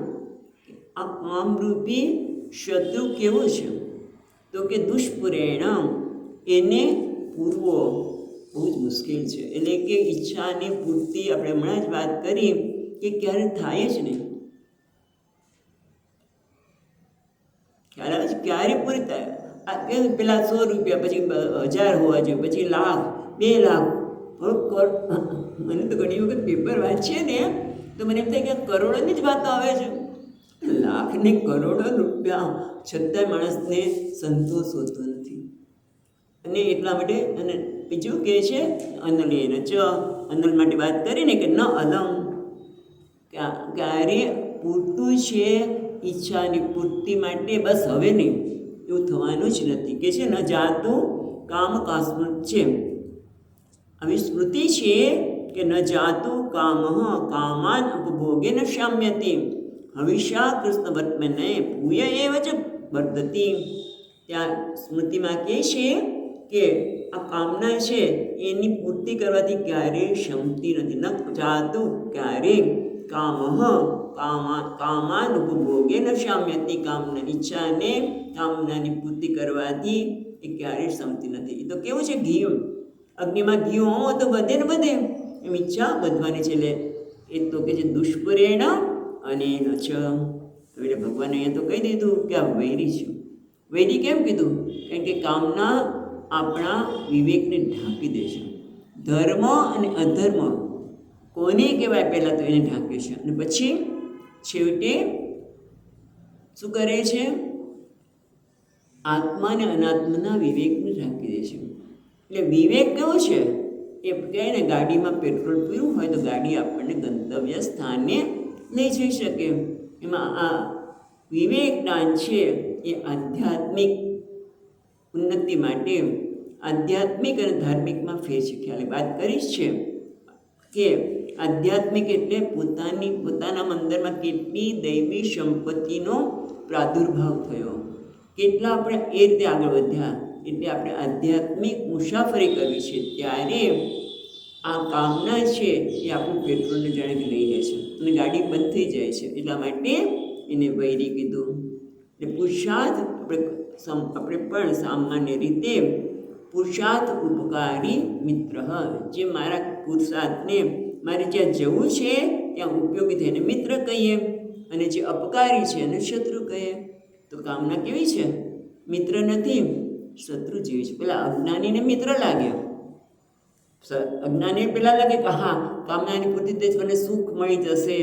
આ કામરૂપી શત્રુ કેવો છે? તો કે દુષ્પુરેણ, એને પૂરવો બહુ જ મુશ્કેલ છે. એટલે કે ઈચ્છાની પૂર્તિ આપણે હમણાં જ વાત કરી કે ક્યારે થાય જ નહીં. ખ્યાલ આવે છે? ક્યારે પૂરી થાય? આ કે પેલા 100 રૂપિયા, પછી 1000 હોવા જોઈએ, પછી લાખ, 2 લાખ. મને તો ઘણી વખત પેપર વાંચીએ ને તો મને એમ થાય કે કરોડોની જ વાતો આવે છે. લાખ ને કરોડો રૂપિયા, છતાંય માણસને સંતોષ હોતો નથી. અને એટલા માટે, અને બીજું કહે છે અનલેન ચ, અનલ માટે વાત કરીને કે ન અલમ, ક્યારે પૂરતું છે ઈચ્છાની પૂર્તિ માટે, બસ હવે નહીં, એવું થવાનું જ નથી. કે છે ન જાતું કામ કાસ્મૃત છે. આવી સ્મૃતિ છે કે ન જાતું કામ કામાન ઉપભોગે ન શામ્યતી હવિષા કૃષ્ણ વર્તમને પૂય એવ જ વર્ધતી. ત્યાં સ્મૃતિમાં કહે છે કે આ કામના છે એની પૂર્તિ કરવાથી ક્યારેય ક્ષમતી નથી. ન જાતું, ક્યારે કામાન ઉપભોગે ન શામ્યતી, કામના ઈચ્છાને કામનાની પૂર્તિ કરવાથી એ ક્યારેય ક્ષમતી નથી. એ તો કેવું છે, ઘી અગ્નિમાં ઘી હોવો તો વધે ને વધે, એમ ઈચ્છા વધવાની છે. એટલે એ તો કે છે દુષ્પરેણ અને ન છ. એટલે ભગવાને અહીંયા તો કહી દીધું કે આ વૈરી છે. વૈરી કેમ કીધું? કારણ કે કામના આપણા વિવેકને ઢાંકી દે છે. ધર્મ અને અધર્મ કોને કહેવાય? પહેલાં તો એને ઢાંકે છે, અને પછી છેવટે શું કરે છે? આત્મા અને અનાત્માના વિવેકને ઢાંકી દે છે. એટલે વિવેક કેવો છે? એ કહે ને, ગાડીમાં પેટ્રોલ પીવું હોય તો ગાડી આપણને ગંતવ્ય સ્થાને લઈ જઈ શકે. એમાં આ વિવેક જ્ઞાન છે એ આધ્યાત્મિક ઉન્નતિ માટે, આધ્યાત્મિક અને ધાર્મિકમાં ફેર છે. ખ્યાલ વાત કરીશ છે કે આધ્યાત્મિક એટલે પોતાના અંદરમાં કેટલી દૈવી સંપત્તિનો પ્રાદુર્ભાવ થયો, કેટલા આપણે એ રીતે આગળ વધ્યા. એટલે આપણે આધ્યાત્મિક મુસાફરી કરવી છે. ત્યારે આ કામના છે એ આપણું પેટ્રોલને જાણે કે લઈ લે છે અને ગાડી બંધ થઈ જાય છે. એટલા માટે એને વૈરી કીધું. એટલે પુરુષાર્થ આપણે પણ સામાન્ય રીતે પુરુષાર્થ ઉપકારી મિત્ર, જે મારા પુરુષાર્થને મારે જ્યાં જવું છે ત્યાં ઉપયોગી થઈને મિત્ર કહીએ, અને જે અપકારી છે એને શત્રુ કહીએ. તો કામના કેવી છે? મિત્ર નથી, શત્રુ જેવી છે. પેલા અજ્ઞાનીને મિત્ર લાગે, અજ્ઞાની પેલા લાગે કે હા કામનાની પૂર્તિ થઈ મને સુખ મળી જશે,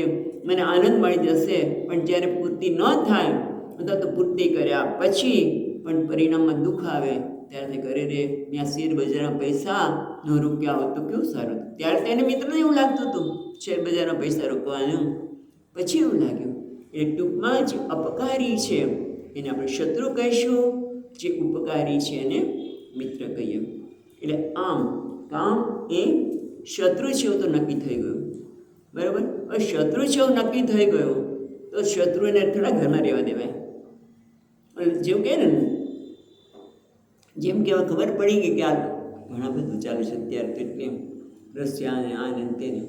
મને આનંદ મળી જશે. પણ જ્યારે પૂર્તિ ન થાય અથવા તો પૂર્તિ કર્યા પછી પણ પરિણામમાં દુઃખ આવે, ત્યારે કરે રે મેં આ શેર બજારના પૈસા ન રોક્યા હોત તો કેવું સારું. ત્યારે તેને મિત્રને એવું લાગતું હતું શેર બજારના પૈસા રોકવાનું, પછી એવું લાગ્યું. એ ટૂંકમાં જે અપકારી છે એને આપણે શત્રુ કહીશું, જે ઉપકારી છે એને મિત્ર કહીએ. એટલે આમ કામ એ શત્રુ છે એવું તો નક્કી થઈ ગયું, બરાબર. હવે શત્રુ છે એવું નક્કી થઈ ગયું તો શત્રુને થોડા ઘરમાં રહેવા દેવાય? જેવું કહે ને, જેમ કે હવે ખબર પડી ગઈ કે આ ઘણા બધું ચાલે છે અત્યારે, તો એટલે રશિયા અને આ ને તેને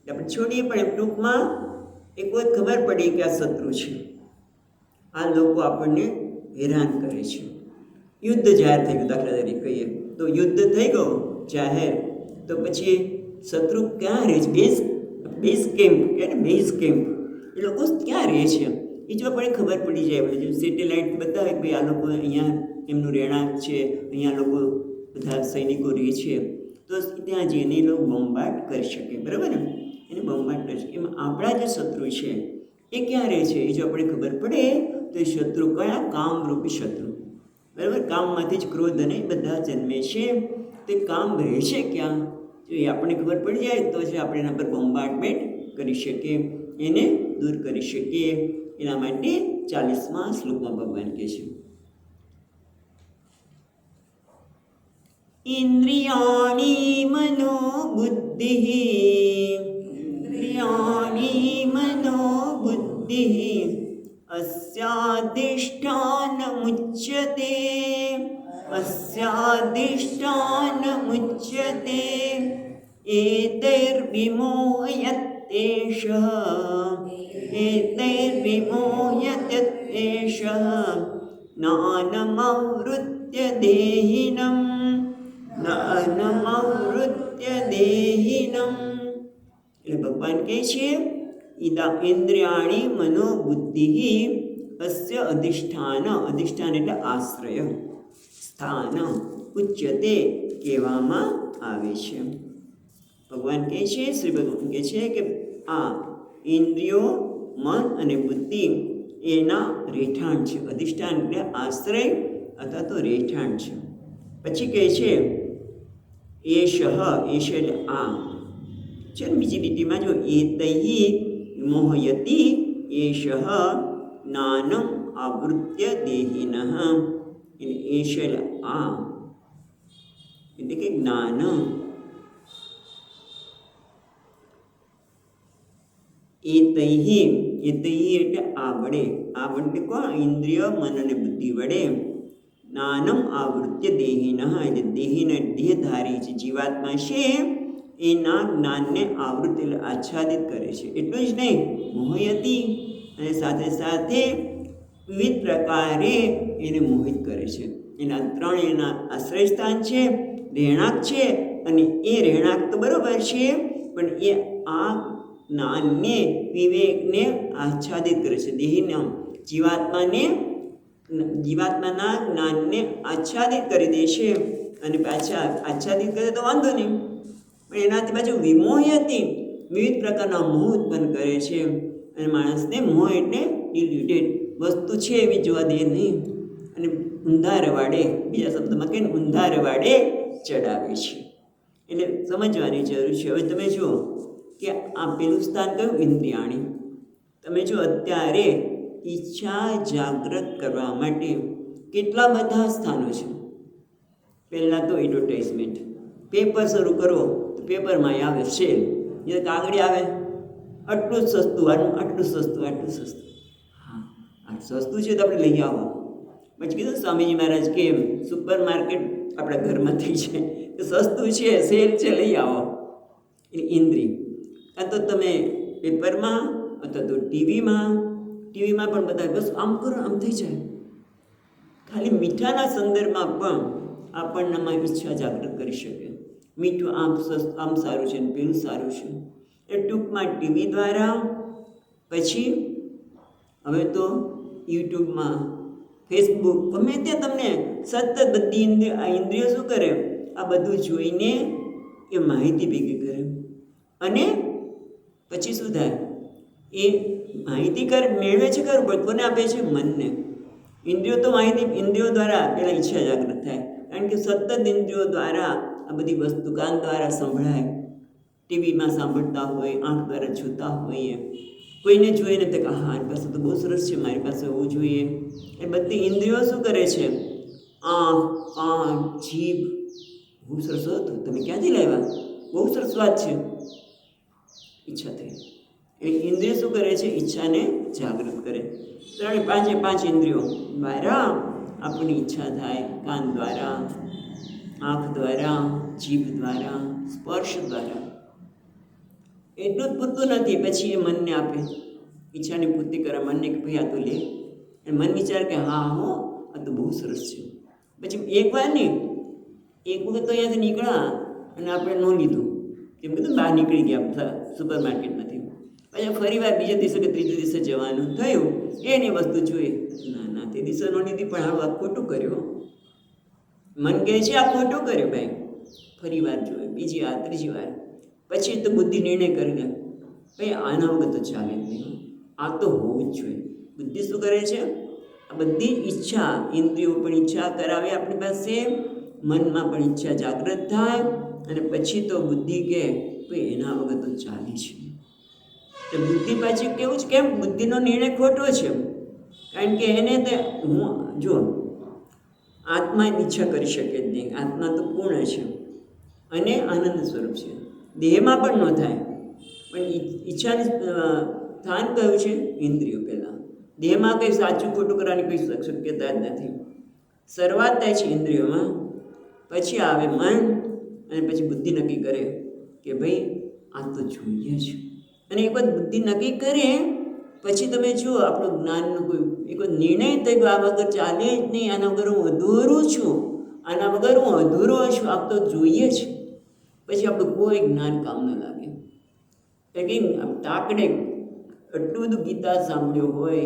આપણે છોડીએ, પણ એમ ટૂંકમાં એક વખત ખબર પડી કે આ શત્રુ છે, આ લોકો આપણને હેરાન કરે છે. યુદ્ધ જાહેર થઈ ગયું, દાખલા તરીકે કહીએ તો યુદ્ધ થઈ ગયું જાહેર, તો પછી શત્રુ ક્યાં રહે છે? બેઝ કેમ્પ કે બેઝ કેમ્પ એ લોકો ક્યાં રહે છે એ જો આપણને ખબર પડી જાય, આપણે જેમ સેટેલાઇટ બતાવે કે ભાઈ આ લોકો અહીંયા એમનું રહેણાંક છે, અહીંયા લોકો બધા સૈનિકો રહે છે, તો ત્યાં જઈને એ લોકો બોમ્બાર્ડ કરી શકે, બરાબર ને? એને બોમ્બાર્ડ કરી શકે. એમાં આપણા જે શત્રુ છે એ ક્યાં રહે છે એ જો આપણે ખબર પડે તો એ શત્રુ કયા? કામરૂપી શત્રુ, બરાબર? કામમાંથી જ ક્રોધ અને બધા જન્મે છે, તે કામ રહે છે ક્યાં? જો એ આપણને ખબર પડી જાય તો જ આપણે એના પર બોમ્બાર્ડમેન્ટ કરી શકીએ, એને દૂર કરી શકીએ. એના માટે 40મા શ્લોકમાં ભગવાન કહે છે, ઇન્દ્રિયાણી મનો બુદ્ધિ, ઇન્દ્રિયાણી મનો બુદ્ધિ अस्याधिष्ठानमुच्यते, अस्याधिष्ठानमुच्यते एतैर्विमोह्यत्येषः, एतैर्विमोह्यत्येषः ज्ञानमवृत्य देहिनं, જ્ઞાનમવૃત્ય દેહિનમ. એટલે ભગવાન કહે છે ઇન્દ્રિયાણી મનોબુદ્ધિ અસ્ય અધિષ્ઠાન, અધિષ્ઠાન એટલે આશ્રય, સ્થાન, ઉચ્યતે કહેવામાં આવે છે. ભગવાન કહે છે, શ્રી ભગવાન કહે છે કે આ ઇન્દ્રિયો, મન અને બુદ્ધિ એના રહેઠાણ છે. અધિષ્ઠાન એટલે આશ્રય અથવા તો રહેઠાણ છે. પછી કહે છે એષ, એષ એટલે આ છે ને. બીજી લીટીમાં જો એતૈ મોહયતિ એષ જ્ઞાનમ આવૃત્ય દેહિનઃ, એટલે એષ એટલે આ, એટલે કે જ્ઞાન. એતૈ, એતૈ એટલે આ વડે, આ વડે કોણ? ઇન્દ્રિય, મન અને બુદ્ધિ વડે જ્ઞાનમ આવૃત્ય દેહિનઃ, એટલે દેહિને દેહધારી છે જીવાત્મા છે એના જ્ઞાનને આવૃત એટલે આચ્છાદિત કરે છે. એટલું જ નહીં, મોહયતિ અને સાથે સાથે વિવિધ પ્રકારે એને મોહિત કરે છે. એના ત્રણ એના આશ્રય સ્થાન છે, રહેણાંક છે, અને એ રહેણાંક તો બરાબર છે, પણ એ આ જ્ઞાનને, વિવેકને આચ્છાદિત કરે છે. દેહીને, જીવાત્માને, જીવાત્માના જ્ઞાનને આચ્છાદિત કરી દે છે. અને પાછા આચ્છાદિત કરે તો વાંધો નહીં, પણ એનાથી પાછું વિમોહ્યથી વિવિધ પ્રકારના મોહ ઉત્પન્ન કરે છે. અને માણસને મોહ એટલે ડિલ્યુટેડ વસ્તુ છે એવી જોવા દે નહીં, અને ઊંધા રવાડે, બીજા શબ્દમાં કહીને ઊંધા રવાડે ચડાવે છે. એટલે સમજવાની જરૂર છે. હવે તમે જુઓ કે આ પેલું સ્થાન કયું? ઇન્દ્રિયાણી. તમે જો અત્યારે ઈચ્છા જાગૃત કરવા માટે કેટલા બધા સ્થાનો છે. પહેલાં તો એડવર્ટાઇઝમેન્ટ, પેપર શરૂ કરો તો પેપરમાં આવે સેલ, એ કાગળી આવે આટલું જ સસ્તું, આટલું સસ્તું, આટલું સસ્તું. હા, આ સસ્તું છે તો આપણે લઈ આવો. પછી કીધું સ્વામીજી મહારાજ કે સુપર માર્કેટ આપણા ઘરમાં થઈ છે, તો સસ્તું છે, સેલ છે, લઈ આવો. એટલે ઇન્દ્રિય. કાં તો તમે પેપરમાં અથવા તો ટીવીમાં પણ બધા બસ આમ કરો આમ થઈ જાય. ખાલી મીઠાના સંદર્ભમાં પણ આપણનામાં ઈચ્છા જાગૃત કરી શકે. મીઠું આમ સારું છે ને પેલું સારું છે. એ ટૂંકમાં ટીવી દ્વારા, પછી હવે તો યુટ્યુબમાં, ફેસબુક, ગમે ત્યાં તમને સતત બધી ઇન્દ્રિયો શું કરે? આ બધું જોઈને એ માહિતી ભેગી કરે. અને પછી શું થાય? એ માહિતી મેળવે છે ખરું, પણ કોને આપે છે? મનને. ઇન્દ્રિયો તો માહિતી, ઇન્દ્રિયો દ્વારા પેલા ઈચ્છા જાગૃત થાય, કારણ કે સતત ઇન્દ્રિયો દ્વારા આ બધી વસ્તુ કાન દ્વારા સંભળાય, ટીવીમાં સાંભળતા હોય, આંખ દ્વારા જોતા હોઈએ, કોઈને જોઈને તો કે હા મારી પાસે તો બહુ સરસ છે, મારી પાસે હોવું જોઈએ. એ બધી ઇન્દ્રિયો શું કરે છે? આંખ, કાન, જીભ, બહુ સરસ હતું, તમે ક્યાંથી લાવ્યા? બહુ સરસ વાત છે. ઈચ્છા થઈ. એટલે ઇન્દ્રિય શું કરે છે? ઈચ્છાને જાગૃત કરે. 5 ઇન્દ્રિયો દ્વારા આપણી ઈચ્છા થાય. કાન દ્વારા, આંખ દ્વારા, જીભ દ્વારા, સ્પર્શ દ્વારા. એટલું જ પૂરતું નથી. પછી એ મનને આપે, ઈચ્છાની પૂર્તિ કરે મનને કે ભાઈ આ તો લે. અને મન વિચાર કે હા હો આ તો બહુ સરસ છે. પછી એક વાર નહીં, એક વખત તો અહીંયાથી નીકળ્યા અને આપણે ન લીધું, કેમ કીધું બહાર નીકળી ગયા સુપર માર્કેટમાંથી. પછી ફરી વાર બીજા દિવસે કે ત્રીજે દિવસે જવાનું થયું, એની વસ્તુ જોઈએ. ના તે દિવસે ન લીધી, પણ હારું આ ખોટું કર્યું. મન કહે છે આ ખોટું કર્યું ભાઈ. ફરી વાર જોઈએ, બીજી વાર, ત્રીજી વાર. પછી તો બુદ્ધિ નિર્ણય કરી લે ભાઈ આના વગર તો ચાલે જ નહીં, આ તો હોવું જ જોઈએ. બુદ્ધિ શું કરે છે? આ બધી ઈચ્છા, ઇન્દ્રિયો પણ ઈચ્છા કરાવે આપણી પાસે, મનમાં પણ ઈચ્છા જાગૃત થાય, અને પછી તો બુદ્ધિ કહે ભાઈ એના વગર તો ચાલે છે. તો બુદ્ધિ પાછી કેવું છે? કેમ બુદ્ધિનો નિર્ણય ખોટો છે? કારણ કે એને તે જો આત્મા ઈચ્છા કરી શકે જ નહીં. આત્મા તો પૂર્ણ છે અને આનંદ સ્વરૂપ છે. દેહમાં પણ ન થાય, પણ ઈચ્છાનું સ્થાન કયું છે? ઇન્દ્રિયો પહેલાં. દેહમાં કંઈ સાચું ખોટું કરવાની કોઈ શક્યતા જ નથી. શરૂઆત થાય છે ઇન્દ્રિયોમાં, પછી આવે મન, અને પછી બુદ્ધિ નક્કી કરે કે ભાઈ આ તો જોઈએ છે. અને એક વખત બુદ્ધિ નક્કી કરે પછી તમે જુઓ આપણું જ્ઞાનનો કોઈ એક વખત નિર્ણય થયો આ વગર ચાલે જ નહીં, આના વગર હું અધૂરું છું, આના વગર હું અધૂરો છું, આ તો જોઈએ છે. પછી આપણું કોઈ જ્ઞાન કામ ન લાગે. કે તાકડે એટલું બધું ગીતા સાંભળ્યું હોય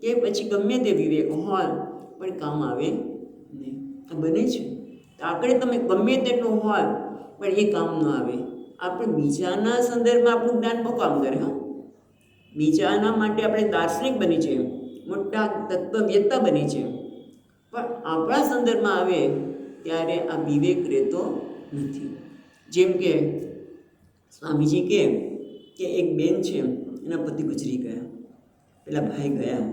કે પછી ગમે તે વિવેક હોય પણ કામ આવે નહીં. આ બને છે. તાકડે તમે ગમે તેટલું હોય પણ એ કામ ન આવે. આપણે બીજાના સંદર્ભમાં આપણું જ્ઞાન બહુ કામ કરે. હા, બીજાના માટે આપણે દાર્શનિક બની છે, મોટા તત્વવેત્તા બની છે, પણ આપણા સંદર્ભમાં આવે ત્યારે આ વિવેક રહેતો નથી. જેમ કે સ્વામીજી કે એક બેન છે, એના પતિ ગુજરી ગયા. પેલા ભાઈ ગયા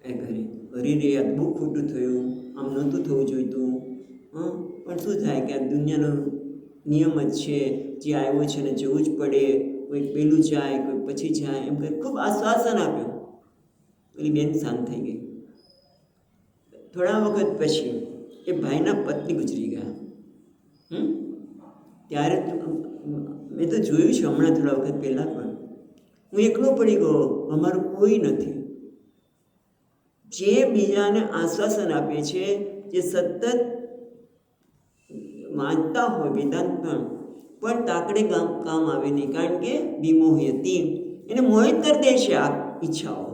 એ ઘરે, અરે રે આ બહુ ખોટું થયું, આમ નહોતું થવું જોઈતું. પણ શું થાય કે આ દુનિયાનો નિયમ જ છે, જે આવ્યો છે ને જવું જ પડે. કોઈ પહેલું જાય, કોઈ પછી જાય, એમ કરી ખૂબ આશ્વાસન આપ્યું. પેલી બેન શાંત થઈ ગઈ. થોડા વખત પછી એ ભાઈના પત્ની ગુજરી ગયા. ત્યારે મેં તો જોયું છે હમણાં થોડા વખત પહેલાં પણ, હું એકલો પડી ગયો, અમારું કોઈ નથી. જે બીજાને આશ્વાસન આપે છે, જે સતત વાંચતા હોય વેદાંત પણ તાકડે કામ આવે નહીં, કારણ કે વિમોહયતી, એને મોહિત કરી દે છે આ ઈચ્છાઓ.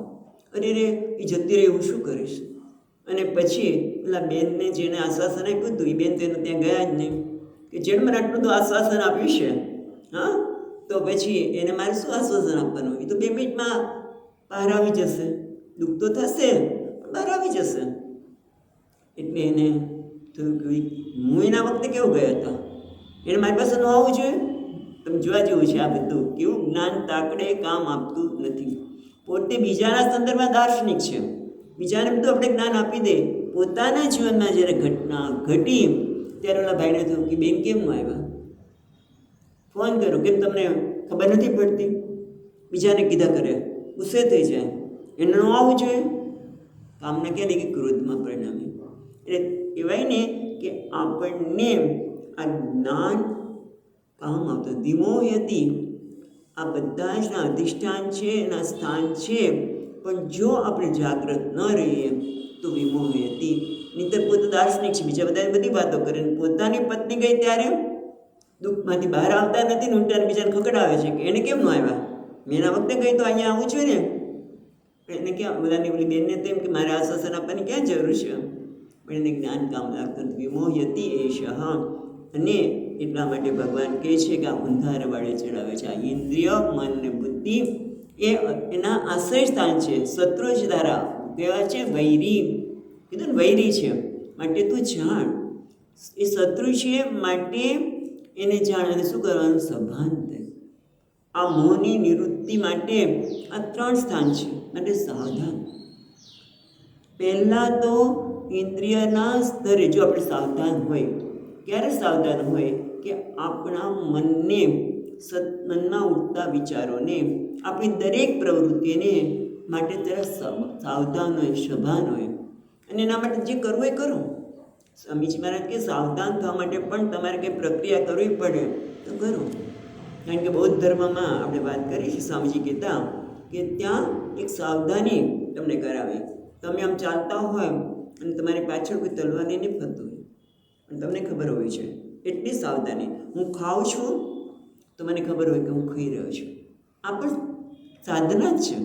અરે રે એ જતી રહે, હું શું કરીશ? અને પછી પેલા બેનને જેને આશ્વાસન આપ્યું હતું એ બેન તો એને ત્યાં ગયા જ નહીં, કે જેણે મને આટલું તો આશ્વાસન આપ્યું છે, હા તો પછી એને મારે શું આશ્વાસન આપવાનું? એ તો 2 મિનિટમાં બહાર આવી જશે. દુઃખ તો થશે પણ બહાર આવી જશે. એટલે એને થયું કે હું એના વખતે કેવું ગયા હતા, એને મારી પાસે ન આવવું જોઈએ. તમે જોવા જેવું છે આ બધું કેવું જ્ઞાન તાકડે કામ આપતું નથી. પોતે બીજાના સંદર્ભમાં દાર્શનિક છે, બીજાને બધું આપણે જ્ઞાન આપી દે. પોતાના જીવનમાં જ્યારે ઘટના ઘટી ત્યારે ઓલા ભાઈને થયું કે બેન કેમ આવ્યા? ફોન કર્યો, કેમ તમને ખબર નથી પડતી? બીજાને કીધા કરે, ગુસ્સે થઈ જાય. એને ન આવવું જોઈએ. કામના ક્યાં કે ક્રોધમાં પરિણામે. એટલે કહેવાય ને કે આપણને આ જ્ઞાન કામ આવતું. વિમોહયતી આ બધા જ ના અધિષ્ઠાન છે, એના સ્થાન છે, પણ જો આપણે જાગૃત ન રહીએ તો વિમોહયતી. નહીંતર પોતે દાર્શનિક છે, બીજા બધા બધી વાતો કરે, પોતાની પત્ની ગઈ ત્યારે દુઃખમાંથી બહાર આવતા નથી ને ઉલટાને બીજાને ખકડાવે છે કે એને કેમ ન આવ્યા? મેં એના વખતે ગઈ તો અહીંયા આવું છે ને. એને ક્યાં બધાની પેલી બેનને તેમ કે મારે આશ્વાસન આપવાની ક્યાં જરૂર છે? પણ એને જ્ઞાન કામ લાગતું વિમોહયતી એશ. અને એટલા માટે ભગવાન કહે છે કે આ ઊંધાર વાળે ચડાવે છે. આ ઇન્દ્રિય, મન ને બુદ્ધિ એ એના આશ્રય સ્થાન છે. શત્રુ જ ધારા કહેવાય છે, વૈરી કીધું ને, વૈરી છે માટે તું જાણ. એ શત્રુ છે માટે એને જાણ. અને શું કરવાનું? સભાન થાય. આ મોહની નિવૃત્તિ માટે આ 3 સ્થાન છે, માટે સાવધાન. પહેલાં તો ઇન્દ્રિયના સ્તરે જો આપણે સાવધાન હોય, ક્યારે સાવધાન હોય કે આપણા મનને મનમાં ઉઠતા વિચારોને, આપણી દરેક પ્રવૃત્તિને માટે તરફ સાવધાન હોય, સભાન હોય, અને એના માટે જે કરવું એ કરો. સ્વામીજી મહારાજ કે સાવધાન થવા માટે પણ તમારે કંઈ પ્રક્રિયા કરવી પડે તો કરો. કારણ કે બૌદ્ધ ધર્મમાં આપણે વાત કરી છે, સ્વામીજી કહેતા કે ત્યાં એક સાવધાની તમને કરાવે. તમે આમ ચાલતા હોય અને તમારી પાછળ કોઈ તલવાર લઈને ફરતું હોય અને તમને ખબર હોય છે, એટલી સાવધાની. હું ખાઉં છું તો મને ખબર હોય કે હું ખાઈ રહ્યો છું, આ પણ સાધના જ છે.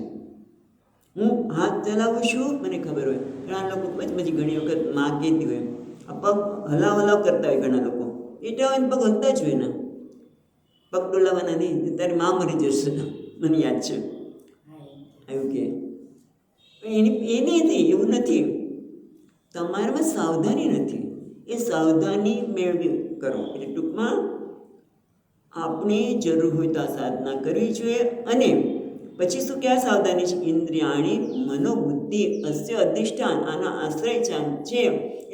હું હાથ ચલાવું છું, મને ખબર હોય. ઘણા લોકો પછી ઘણી વખત માં કહેતી હોય, આ પગ હલાવ હલાવ કરતા હોય ઘણા લોકો, એટલા હોય પગ હલતા જ હોય ને, પગ ડોલાવાના નહીં, તારી માં મરી જશે. મને યાદ છે એવું કે એ નથી, એવું નથી. તમારામાં સાવધાની નથી, એ સાવધાની મેળવી કરો. એટલે ટૂંકમાં આપણે જરૂર હોય તો આ સાધના કરવી જોઈએ. અને પછી શું, ક્યાં સાવધાની છે? ઇન્દ્રિયાણી મનોબુદ્ધિ અસ્ય અધિષ્ઠાન, આના આશ્રય છે.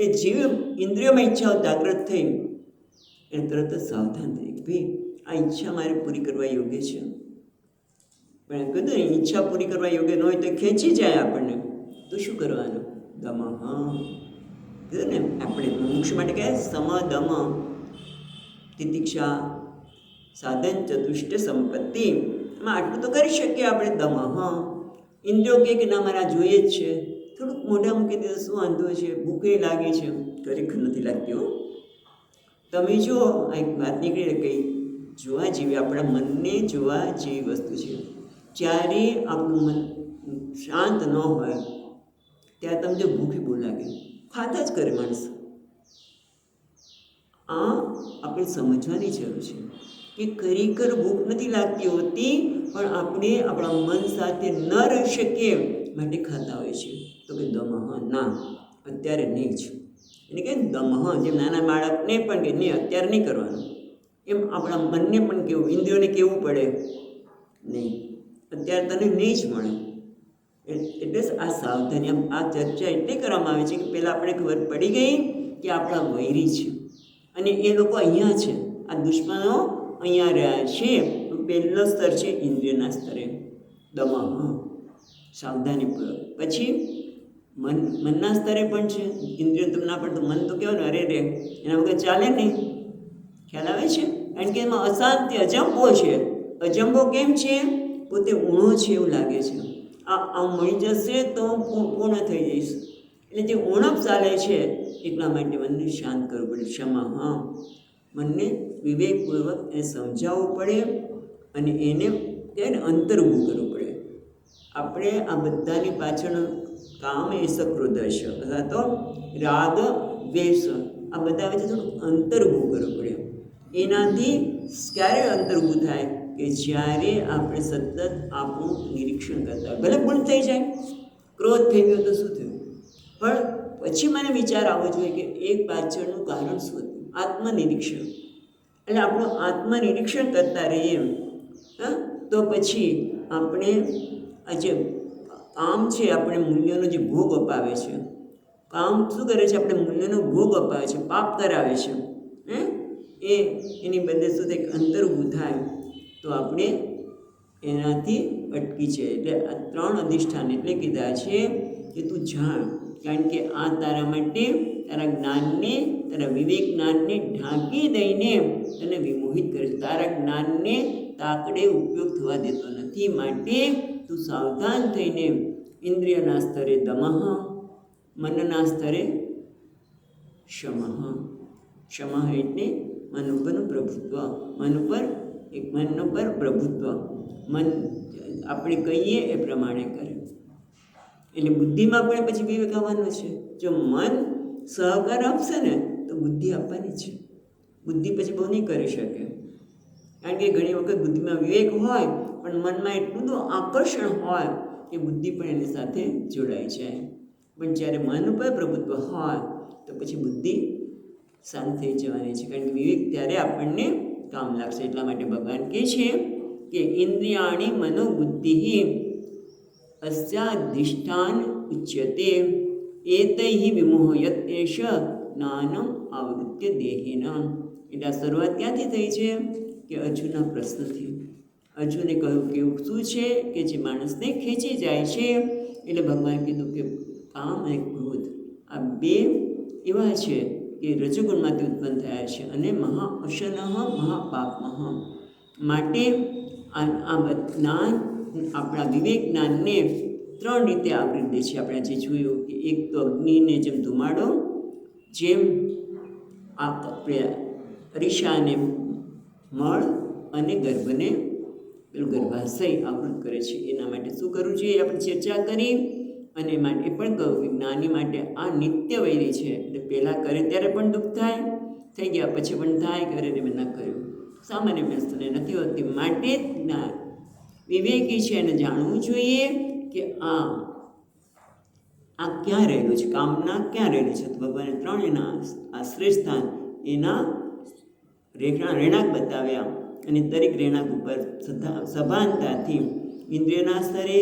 એ જીવ ઇન્દ્રિયોમાં ઈચ્છાઓ જાગૃત થઈ એને તરત જ સાવધાન થઈ, ભાઈ આ ઈચ્છા મારે પૂરી કરવા યોગ્ય છે. પણ કીધું ને, ઈચ્છા પૂરી કરવા યોગ્ય ન હોય તો ખેંચી જાય આપણને, તો શું કરવાનું? દમ. કીધું ને આપણે મોક્ષ માટે કહે સમ દમ તિતિક્ષા સાધન ચતુષ્ટ સંપત્તિ. એમાં આટલું તો કરી શકીએ આપણે, દમ. ઇન્દ્રિયો કે ના મારા જોઈએ જ છે, થોડુંક મોઢા મૂકી દે શું વાંધો છે, ભૂખે લાગે છે, ખરેખર નથી લાગતી હો. તમે જુઓ, આ એક વાત નીકળી કઈ જોવા જેવી, આપણા મનને જોવા જેવી વસ્તુ છે. જ્યારે આપણું મન શાંત ન હોય ત્યારે તમને ભૂખી બહુ લાગે, ખાતા જ કરે માણસ. આ આપણે સમજવાની જરૂર છે કે ખરેખર ભૂખ નથી લાગતી હોતી, પણ આપણે આપણા મન સાથે ન રહી શકીએ માટે ખાતા હોય છે. તો કે દમઃ, ના અત્યારે નહીં જ. એને કે દમઃ, જેમ નાના બાળકને પણ કે નહીં અત્યારે નહીં કરવાનું, એમ આપણા મનને પણ કેવું, ઇન્દ્રિયોને કેવું પડે, નહીં અત્યારે તને નહીં જ મળે. એટલે આ સાવધાની, આ ચર્ચા એટલે કરવામાં આવે છે કે પહેલાં આપણે ખબર પડી ગઈ કે આપણા વૈરી છે અને એ લોકો અહીંયા છે, આ દુશ્મનો અહીંયા રહ્યા છે. પહેલો સ્તર છે ઇન્દ્રિયના સ્તરે, દમઃ, સાવધાનીપૂર્વક. પછી મનના સ્તરે પણ છે, ઇન્દ્રિય તો ના પણ, તો મન તો કહેવાય ને, અરે રે એના વગર ચાલે નહીં. ખ્યાલ આવે છે? કારણ કે એમાં અશાંતિ, અજંબો છે. અજંબો કેમ છે? પોતે ઊણો છે એવું લાગે છે, આ મળી જશે તો પૂર્ણ થઈ જઈશ. એટલે જે ઉણપ ચાલે છે એટલા માટે મનને શાંત કરવું પડે. ક્ષમા, મનને વિવેકપૂર્વક એને સમજાવવું પડે અને એને કહેવાય ને અંતર ઊભું કરવું પડે. આપણે આ બધાની પાછળ કામ એસ ક્રોધશ અથવા તો રાગ દ્વેષ, આ બધા વચ્ચે થોડું અંતર ઊભું કરવું પડે. એનાથી ક્યારે અંતર ઊભું થાય કે જ્યારે આપણે સતત આપણું નિરીક્ષણ કરતા હોય. ભલે ભૂલ થઈ જાય, ક્રોધ થઈ ગયો તો શું થયું, પણ પછી મને વિચાર આવવો જોઈએ કે એક પાછળનું કારણ શું હતું, આત્મનિરીક્ષણ. એટલે આપણું આત્મનિરીક્ષણ કરતા રહીએ તો પછી આપણે આ જે કામ છે, આપણે મૂલ્યોનો જે ભોગ અપાવે છે, કામ શું કરે છે, આપણે મૂલ્યનો ભોગ અપાવે છે, પાપ કરાવે છે. એની બદલે શું થાય, અંતર ઊભું થાય તો આપણે એનાથી અટકી છે. એટલે આ 3 અધિષ્ઠાન એટલે કીધા છે કે તું જાણ, કારણ કે આ તારા માટે તારા જ્ઞાનને, તારા વિવેક જ્ઞાનને ઢાંકી દઈને તને વિમોહિત કરે છે. તારા જ્ઞાનને તાકડે ઉપયોગ થવા દેતો નથી. માટે તું સાવધાન થઈને ઇન્દ્રિયના સ્તરે દમઃ, મનના સ્તરે ક્ષમઃ. ક્ષમઃ એટલે મન ઉપરનું પ્રભુત્વ, મન ઉપર પ્રભુત્વ. મન આપણે કહીએ એ પ્રમાણે કરે. એટલે બુદ્ધિમાં પણ પછી વિવેક આવવાનો છે. જો મન સહકાર આપશે ને તો બુદ્ધિ આપવાની છે. બુદ્ધિ પછી બહુ નહીં કરી શકે, કારણ કે ઘણી વખત બુદ્ધિમાં વિવેક હોય પણ મનમાં એટલું તો આકર્ષણ હોય કે બુદ્ધિ પણ એની સાથે જોડાઈ જાય. પણ જ્યારે મન ઉપર પ્રભુત્વ હોય તો પછી બુદ્ધિ શાંત થઈ જવાની છે, કારણ કે વિવેક ત્યારે આપણને કામ લાગશે. એટલા માટે ભગવાન કહે છે કે ઇન્દ્રિયાણી મનોબુદ્ધિ અસ્યાધિષ્ઠાન ઉચ્યતે એતૈ વિમોહયત એષ જ્ઞાનમ આવૃત્ય દેહિન. એટલે આ શરૂઆત ક્યાંથી થઈ છે કે અર્જુનના પ્રશ્નથી. અર્જુને કહ્યું કે એવું શું છે કે જે માણસને ખેંચી જાય છે? એટલે ભગવાન કીધું કે કામ અને ક્રોધ આ બે એવા છે કે રજોગુણમાંથી ઉત્પન્ન થયા છે અને અશનઃ મહાપાપમઃ. માટે આ જ્ઞાન આપણા વિવેક જ્ઞાનને 3 રીતે આવરી દે છે. આપણે જે જોયું કે એક તો અગ્નિને જેમ ધુમાડો, જેમ આપણે અરીસાને મળ અને ગર્ભને પેલું ગર્ભાશય આવૃત કરે છે. એના માટે શું કરવું જોઈએ આપણે ચર્ચા કરી. અને માટે પણ કહું કે જ્ઞાની માટે આ નિત્ય વૈરી છે. એટલે પહેલાં કરે ત્યારે પણ દુઃખ થાય, થઈ ગયા પછી પણ થાય, કરે ને મેં ન કર્યું, સામાન્ય વ્યસ્તને નથી હોતી. માટે જ્ઞાન વિવેકી છે એને જાણવું જોઈએ કે આ ક્યાં રહેલું છે, કામના ક્યાં રહેલું છે. તો ભગવાને 3 એના આશ્રય સ્થાન એના રહેણાંક બતાવ્યા અને દરેક રહેણાંક ઉપર સભાનતાથી ઇન્દ્રિયના સ્તરે,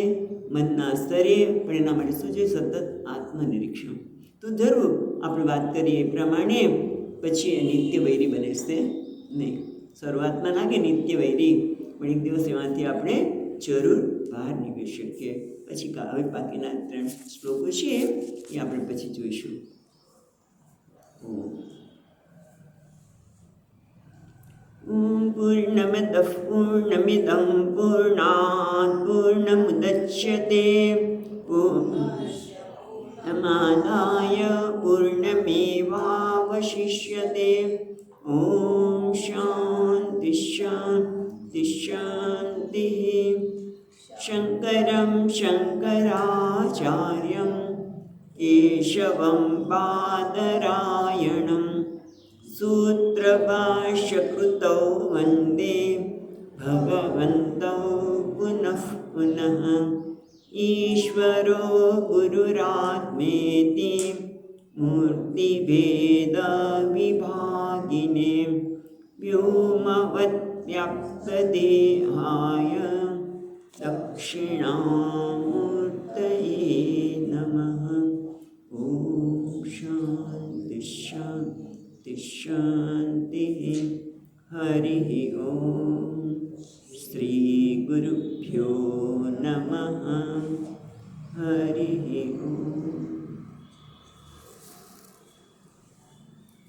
મનના સ્તરે, પણ એના માટે શું છે? સતત આત્મનિરીક્ષણ. તો જરૂર આપણે વાત કરીએ એ પ્રમાણે પછી એ નિત્ય વૈરી બને છે નહીં. શરૂઆતમાં લાગે નિત્ય વૈરી, પણ એક દિવસ એમાંથી આપણે જરૂર બહાર નીકળી શકીએ. પછી હવે બાકીના 3 શ્લોકો છે એ આપણે પછી જોઈશું. પૂર્ણમદ પૂર્ણમિદં પૂર્ણાત પૂર્ણમુદચ્યતે પૂર્ણમાદાય પૂર્ણમેવાવશિષ્યતે. ઓમ શાંતિ શાંતિ શાંતિ. શંકરં શંકરાચાર્યં કેશવં બાદરાયણં સૂત્રભાષ્યકૃતૌ વંદે ભગવन्तૌ પુનઃ પુનઃ. ઈશ્વરો ગુરુરાત્મેતિ મૂર્તિભેદવિભાગિને વ્યોમવદ્વ્યાપ્તદેહાય દક્ષિણામૂર્તયે નમઃ. ઓમ શાંતિ શાંતિ શાંતિ. હરિ ઓમ. શ્રી ગુરુભ્યો નમઃ. હરિ ઓમ.